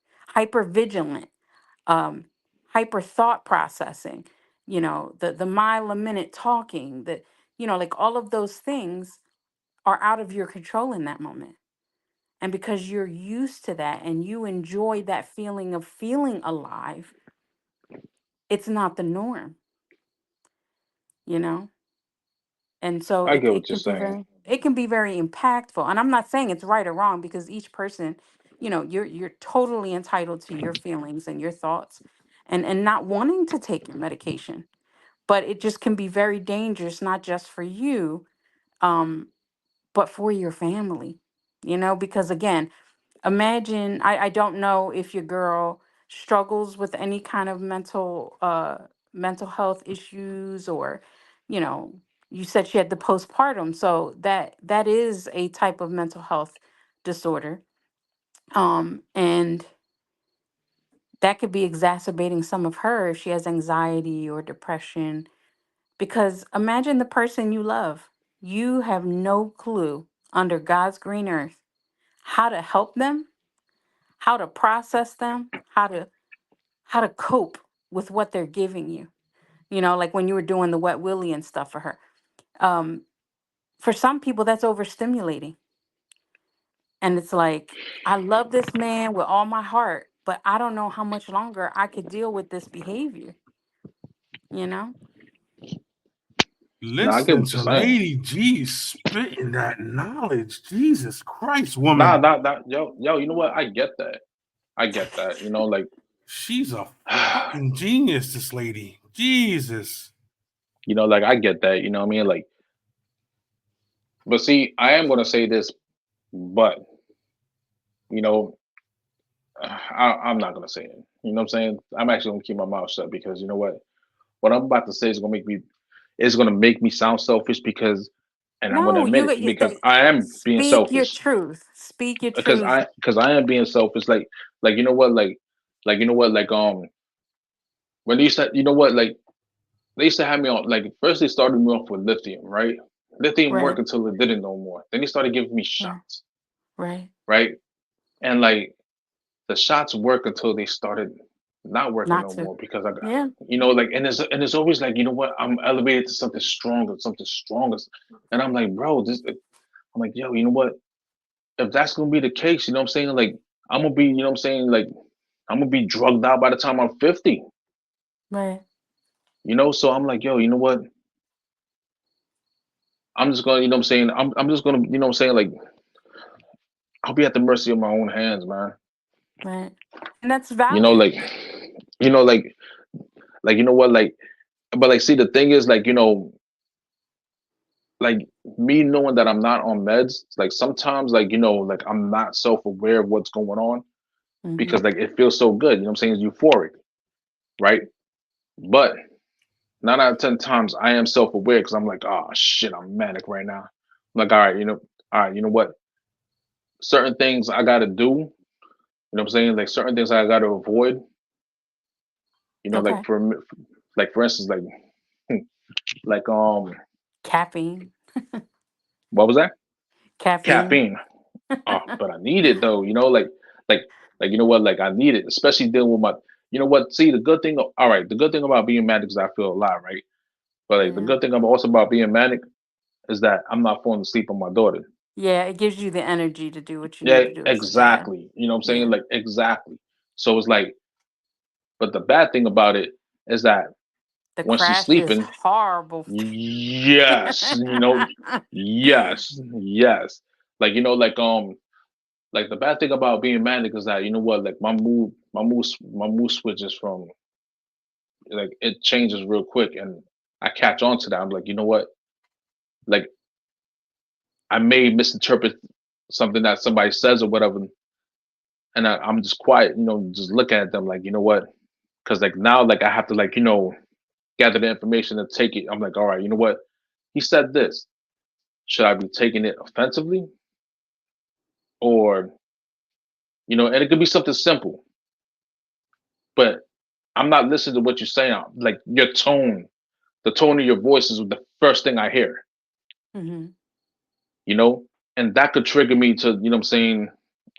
vigilant, um, hyper thought processing, the mile a minute talking, like all of those things are out of your control in that moment. And because you're used to that and you enjoy that feeling of feeling alive, it's not the norm, you know? And so I it, get it what you're can be saying. very impactful. And I'm not saying it's right or wrong because each person, you're totally entitled to your feelings and your thoughts and not wanting to take your medication. But it just can be very dangerous, not just for you, um, but for your family, because again, imagine, I don't know if your girl struggles with any kind of mental health issues, or you know you said she had the postpartum, so that is a type of mental health disorder, and that could be exacerbating some of her if she has anxiety or depression, because imagine the person you love, you have no clue under God's green earth how to help them, how to process them, how to cope with what they're giving you. Like when you were doing the wet willy and stuff for her. Um, for some people, that's overstimulating, and it's like, I love this man with all my heart, but I don't know how much longer I could deal with this behavior. You know? No, I get Listen what you're to saying. Lady G spitting that knowledge. Jesus Christ, Nah, woman. yo, you know what? I get that. I get that. Like, She's a fucking genius, this lady. Jesus. like I get that. You know what I mean? Like, but see, I am gonna say this, but you know, I'm not gonna say it. You know what I'm saying? I'm actually gonna keep my mouth shut because you know what? What I'm about to say is gonna make me sound selfish because, and I'm gonna No, admit it because I am being speak your selfish truth. Speak your truth. because I am being selfish. Like you know what? Like you know what? Like when they used to, you know what? Like they used to have me on. Like first they started me off with lithium, right? Lithium worked Right. until it didn't no more. Then they started giving me Right. shots, Right. right? And like the shots work until they started not working Not no to. more because I got, Yeah. like, and it's always like, you know what, I'm elevated to something stronger, and I'm like, bro, I'm like, yo, you know what, if that's gonna be the case, you know what I'm saying, like, I'm gonna be, you know what I'm saying, like, I'm gonna be drugged out by the time I'm 50, Right. so I'm like, yo, you know what, I'm just gonna, you know what I'm saying, I'm just gonna, you know what I'm saying, like, I'll be at the mercy of my own hands, man. Right. And that's You know, valid. like, you know, like, you know what, like, but like, see, the thing is, like, like me knowing that I'm not on meds, like sometimes, like, like I'm not self-aware of what's going on Hmm. because like it feels so good, you know what I'm saying? It's euphoric, right? But 9 out of 10 times I am self-aware because I'm like, oh shit, I'm manic right now. I'm like, all right, you know what? Certain things I gotta do, you know what I'm saying? Like certain things I gotta avoid, like Okay. for instance, like like Caffeine. what was that? Caffeine. Caffeine. Oh, but I need it though, like you know what, like I need it, especially dealing with my, you know what, see the good thing, all right, the good thing about being manic is I feel alive, right? But like the Yeah. good thing also about being manic is that I'm not falling asleep on my daughter. Yeah, it gives you the energy to do what you need Yeah, to do. Yeah. exactly. You know what I'm saying? Yeah. Like exactly. So it's like, but the bad thing about it is that The when she's crash is sleeping, horrible. yes, yes, yes. Like, like the bad thing about being manic is that, you know what, like my mood switches from like it changes real quick, and I catch on to that. I'm like, you know what? Like I may misinterpret something that somebody says or whatever, and I'm just quiet, just looking at them like, you know what? Because like now, like I have to like gather the information and take it. I'm like, all right, you know what? He said this. Should I be taking it offensively, or and it could be something simple, but I'm not listening to what you're saying. Like your tone, the tone of your voice is the first thing I hear. Mm-hmm. You know, and that could trigger me to, what I'm saying,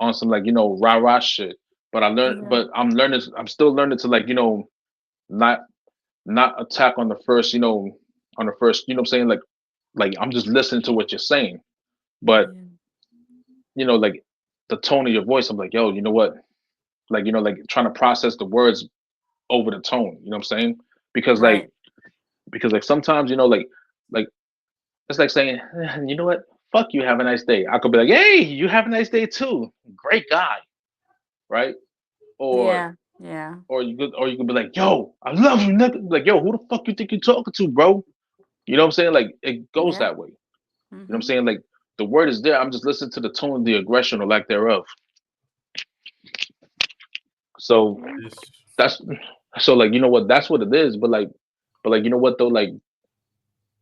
on some like, rah rah shit. Yeah. But I'm still learning to like, not not attack on the first, on the first, what I'm saying, like I'm just listening to what you're saying. But, Yeah. like the tone of your voice, I'm like, yo, you know what? Like, like trying to process the words over the tone, you know what I'm saying? Because like Right. because like sometimes, like it's like saying, you know what? Fuck you, have a nice day. I could be like, hey, you have a nice day too. Great guy, right? Or Yeah. Yeah. or you could be like, yo, I love you, nigga. Like, yo, who the fuck you think you're talking to, bro? You know what I'm saying? Like it goes Yeah. that way. You know what I'm Mm-hmm. saying? Like the word is there. I'm just listening to the tone of the aggression or lack thereof. So Yeah. It's that's so like what, that's what it is. But like you know what though, like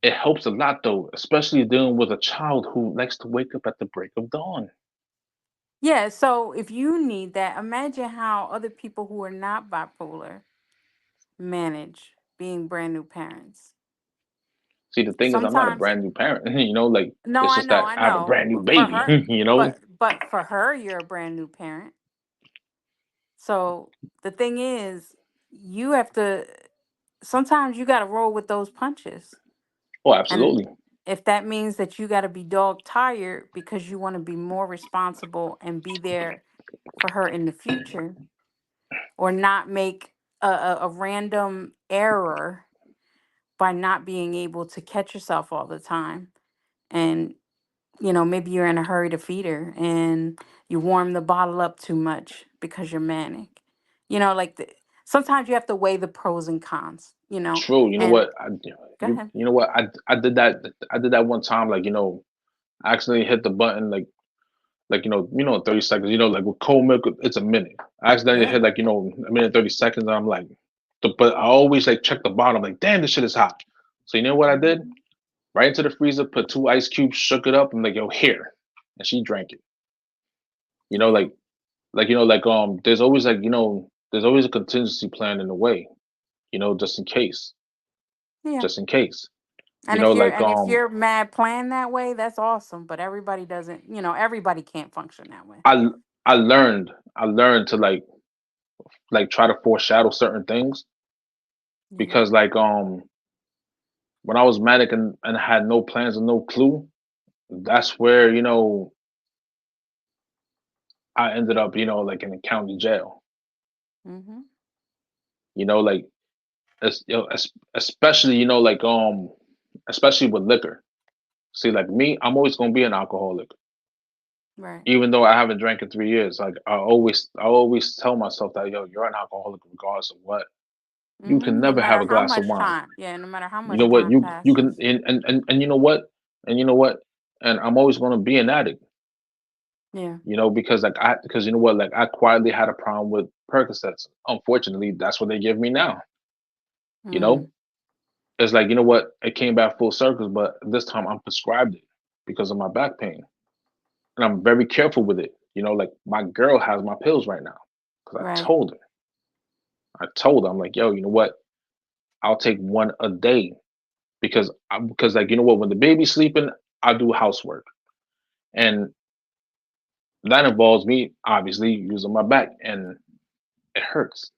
it helps a lot though, especially dealing with a child who likes to wake up at the break of dawn. Yeah. So if you need that, imagine how other people who are not bipolar manage being brand new parents. See, the thing is, I'm not a Sometimes, brand new parent. Like no, it's just that I I have a know. brand new For baby. her, You know, but for her, you're a brand new parent. So the thing is, you have to. Sometimes you got to roll with those punches, oh, and absolutely, if that means that you got to be dog tired because you want to be more responsible and be there for her in the future, or not make a random error by not being able to catch yourself all the time, and maybe you're in a hurry to feed her and you warm the bottle up too much because you're manic. Like sometimes you have to weigh the pros and cons, true. You know and what? go ahead. You know what? I did that. I did that one time. Like I accidentally hit the button. Like 30 seconds. Like with cold milk, it's a minute. I accidentally Yeah. hit like a minute 30 seconds. And I'm like, but I always like check the bottom. Like, damn, this shit is hot. So you know what I did? Mhm. Right into the freezer, put 2 ice cubes, shook it up. I'm like, yo, here, and she drank it. You know, Yeah. like there's always like there's always a contingency plan in the way. Just in case, Yeah. just in case. And if you're Like and if you're mad playing that way, that's awesome. But everybody doesn't, everybody can't function that way. I I learned to like try to foreshadow certain things Yeah. because like when I was manic and had no plans and no clue, that's where I ended up like in the county jail. Mhm. Like especially like especially with liquor. See, like me, I'm always gonna be an alcoholic, Right. even though I haven't drank in 3 years. Like I always tell myself that you're an alcoholic regardless of what. You can No never have matter a how glass of much wine. time. Yeah. No matter how You know much what? time You can passes. and you know what? And you know what? And I'm always gonna be an addict. Yeah. Because you know what? Like I quietly had a problem with Percocets. Unfortunately, that's what they give me now. You know, Mm. it's like what? It came back full circles, but this time I'm prescribed it because of my back pain, and I'm very careful with it. Like my girl has my pills right now because Right. I told her, I'm like, yo, you know what? I'll take one a day because like what? When the baby's sleeping, I do housework, and that involves me obviously using my back, and it hurts.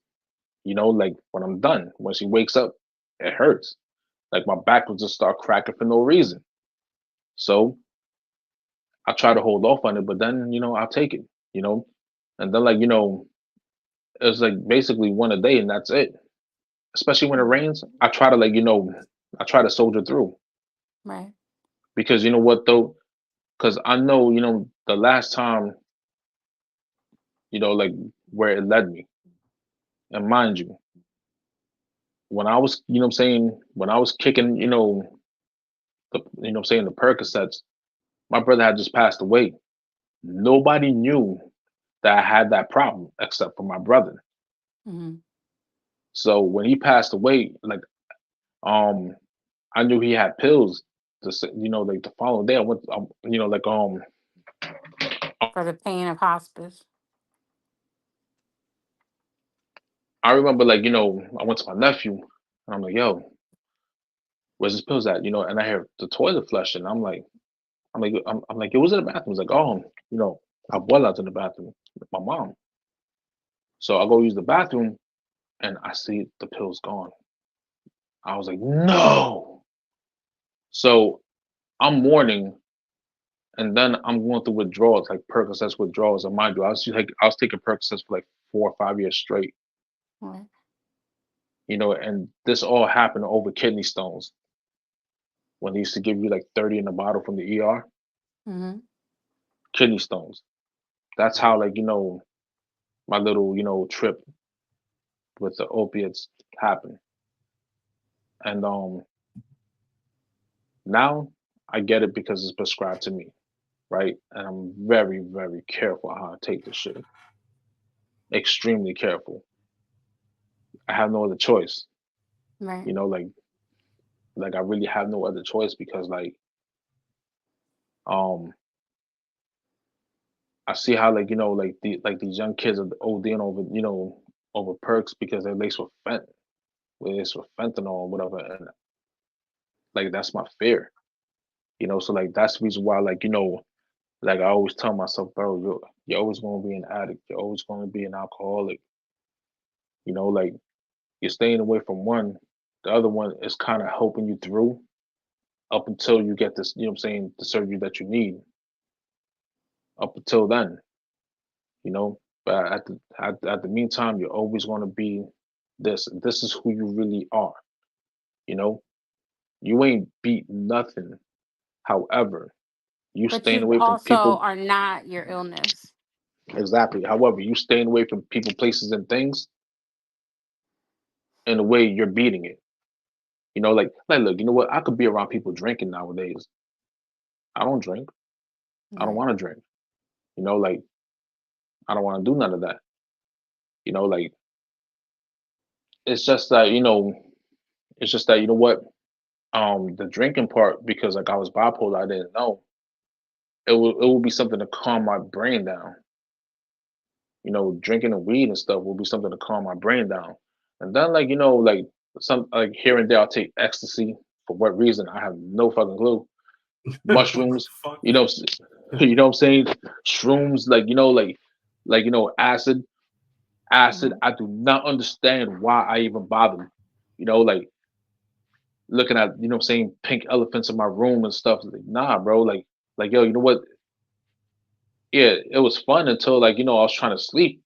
Like when I'm done, when she wakes up, it hurts. Like my back will just start cracking for no reason. So I try to hold off on it, but then I'll take it. You know, and then like it's like basically one a day, and that's it. Especially when it Mhm. rains, I try to like I try to soldier through Right. because you know what though, because I know the last time like where it led me, and mind you, when I was, you know what I'm saying, when I was kicking, the Percocets, my brother had just passed away. Nobody knew that I had that problem except for my brother. Mhm. So when he passed away, like um I knew he had pills like the following day I went For the pain of hospice. I remember I went to my nephew and I'm like, yo, where's his pills at? And I hear the toilet flushing. I'm like, it was in the bathroom. He's like, oh, abuela's in the bathroom with my mom. So I go use the bathroom and I see the pills gone. I was like, no. So I'm mourning and then I'm going through withdrawals, like Percocets withdrawals. And mind you, I was taking Percocets for like 4 or 5 years straight, Right. and this all happened over kidney stones when they used to give you like 30 in a bottle from the ER. Mm-hmm. Kidney stones. That's how my little, trip with the opiates happened. And now I get it because it's prescribed to me, right? And I'm very, very careful how I take this shit. Extremely careful. I have no other choice. Right. You know, like I really have no other choice because um I see how these young kids are ODing over perks because they're laced with fentanyl or whatever, and like that's my fear. So like that's the reason why like I always tell myself, bro, you're always gonna be an addict. You're always gonna be an alcoholic. Like you're staying away from one, the other one is kind of helping you through up until you get this, what I'm saying, the surgery that you need. Up until then, you know. But at the meantime, you're always gonna be this. This is who you really are. You know, you ain't beat nothing. However, you But staying you away from also people. are not your illness. Exactly. However, you staying away from people, places, and things in a way you're beating it. Like look, you know what? I could be around people drinking nowadays. I don't drink. I don't Right. want to drink. Like I don't want to do none of that. Like it's just that it's just that what the drinking part, because like I was bipolar, I didn't know it will be something to calm my brain down. Drinking and weed and stuff will be something to calm my brain down. And then like some like here and there I'll take ecstasy for what reason I have no fucking clue. What the Mushrooms, fuck? you know, you know what I'm saying? Shrooms, acid. Mm-hmm. I do not understand why I even bother. Like looking at what I'm saying, pink elephants in my room and stuff. Like, nah, bro. Like yo, you know what? Yeah, it was fun until I was trying to sleep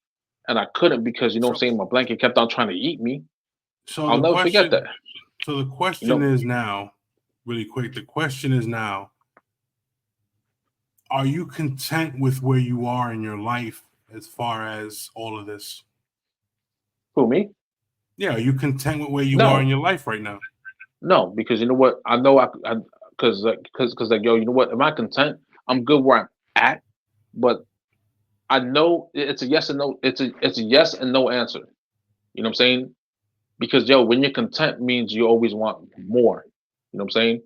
and I couldn't because what I'm So, saying, my blanket kept on trying to eat me. so I'll the never forget that. question, so the You question know, is now, really quick. The question is now: are you content with where you are in your life as far as all of this? who me? Yeah, are you content with where you are in No, your life right now? no, because you know what? I know because like yo, you know what? Am I content? I'm good where I'm at, but I know it's a yes and no. It's a yes and no answer. You know what I'm saying? Because yo, when you're content means you always want more. You know what I'm saying?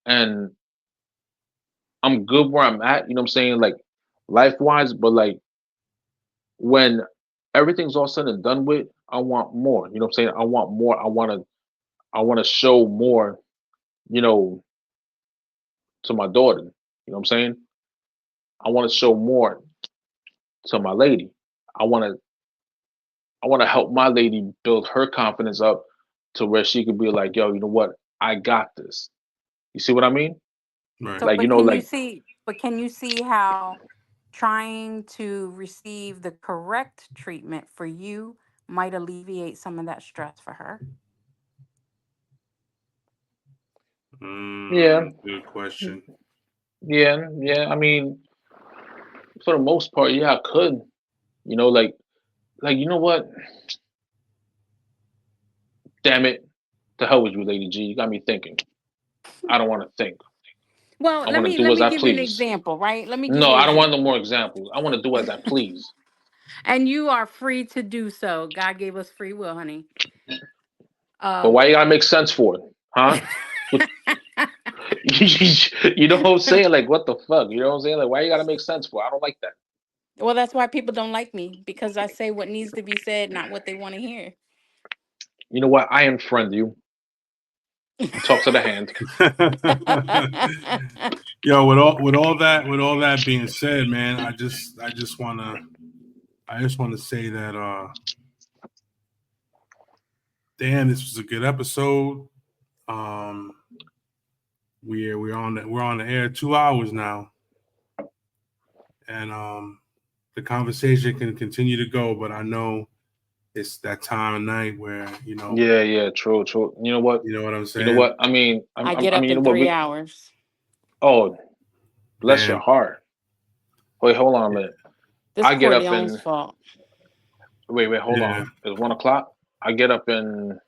And I'm good where I'm at. You know what I'm saying? Like life wise, but like when everything's all said and done with, I want more. You know what I'm saying? I want more. I want to show more. You know, to my daughter. You know what I'm saying? I want to show more to my lady. I want to I want to help my lady build her confidence up to where she could be like, yo, you know what? I got this. You see what I mean? Right. So, Like, but can you see how trying to receive the correct treatment for you might alleviate some of that stress for her? yeah, Good question. yeah. I mean, for the most part, yeah, I could. Like you know what? Damn it. To hell with you, Lady G. You got me thinking. I don't want to think. Well, I let want to me do let as me I give you an please. example, right? Let me give No, you an I don't want example. no more examples. I want to do as I please. And you are free to do so. God gave us free will, honey. But Um why you gotta make sense for it? Huh? You know what I'm saying? Like, what the fuck? You know what I'm saying? Like, why you gotta make sense for it? I don't like that. well, that's why people don't like me, because I say what needs to be said, not what they want to hear. You know what? I unfriend you. Talk to the hand. Yo, with all that being said, man, I just wanna say that damn, this was a good episode. Um we're on the air 2 hours now. And the conversation can continue to go, but I know it's that time of night where, Yeah, true. you know what I'm You know saying? what? I mean, I get up you in know what? 3 hours. Oh, bless your Damn. heart. Wait, hold on a minute. This I get up Corleone's in. fault. Wait, hold Yeah. on. It's 1 o'clock. I get up in.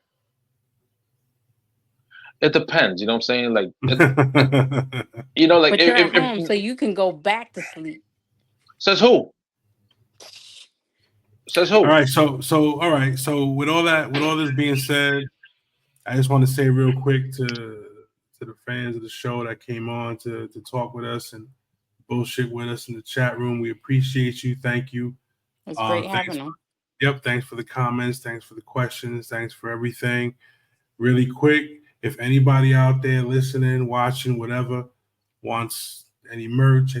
It depends. You know what I'm saying? Like, like But you're at home, if so you can go back to sleep. says who? Says All who? right, all right. So with all this being said, I just want to say real quick to the fans of the show that came on to talk with us and bullshit with us in the chat room. We appreciate you. Thank you. It's great Thanks. having them. Yep. Thanks for the comments. Thanks for the questions. Thanks for everything. Really quick, if anybody out there listening, watching, whatever, wants any merch,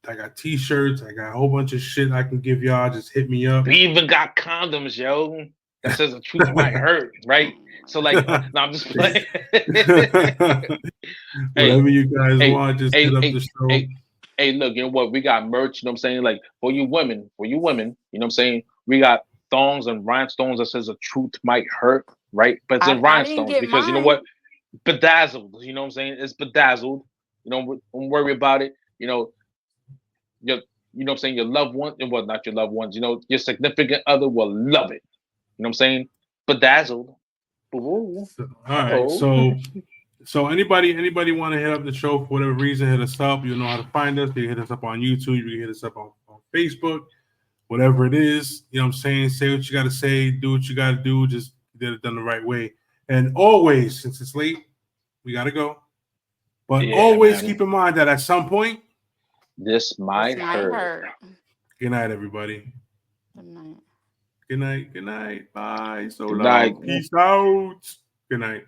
I got t-shirts, I got a whole bunch of shit I can give y'all. Just hit me up. We even got condoms, yo. That says the truth might hurt, right? So like, no, I'm just playing. Hey, Whatever you guys hey, want, just hit hey, up hey, the show. hey, look, you know what? We got merch, you know what I'm saying? Like for you women, you know what I'm saying? We got thongs and rhinestones that says the truth might hurt, right? But it's in I didn't rhinestones get because you know mine. what? Bedazzled, you know what I'm saying? It's bedazzled. You know, don't worry about it. You know, you know what I'm saying? Your loved one, well, not your loved ones, your significant other will love it. You know what I'm saying? Bedazzled. Ooh. All right, Oh. so anybody want to hit up the show for whatever reason, hit us up. You know how to find us. You can hit us up on YouTube. You can hit us up on Facebook. Whatever it is, you know what I'm saying? Say what you got to say. Do what you got to do. Just get it done the right way. And always, since it's late, we got to go. But Yeah, always man. keep in mind that at some point, This This might might hurt. hurt. good night, everybody. Good night. Good night. Good night. Bye. So Good night. long. Peace out. Good night.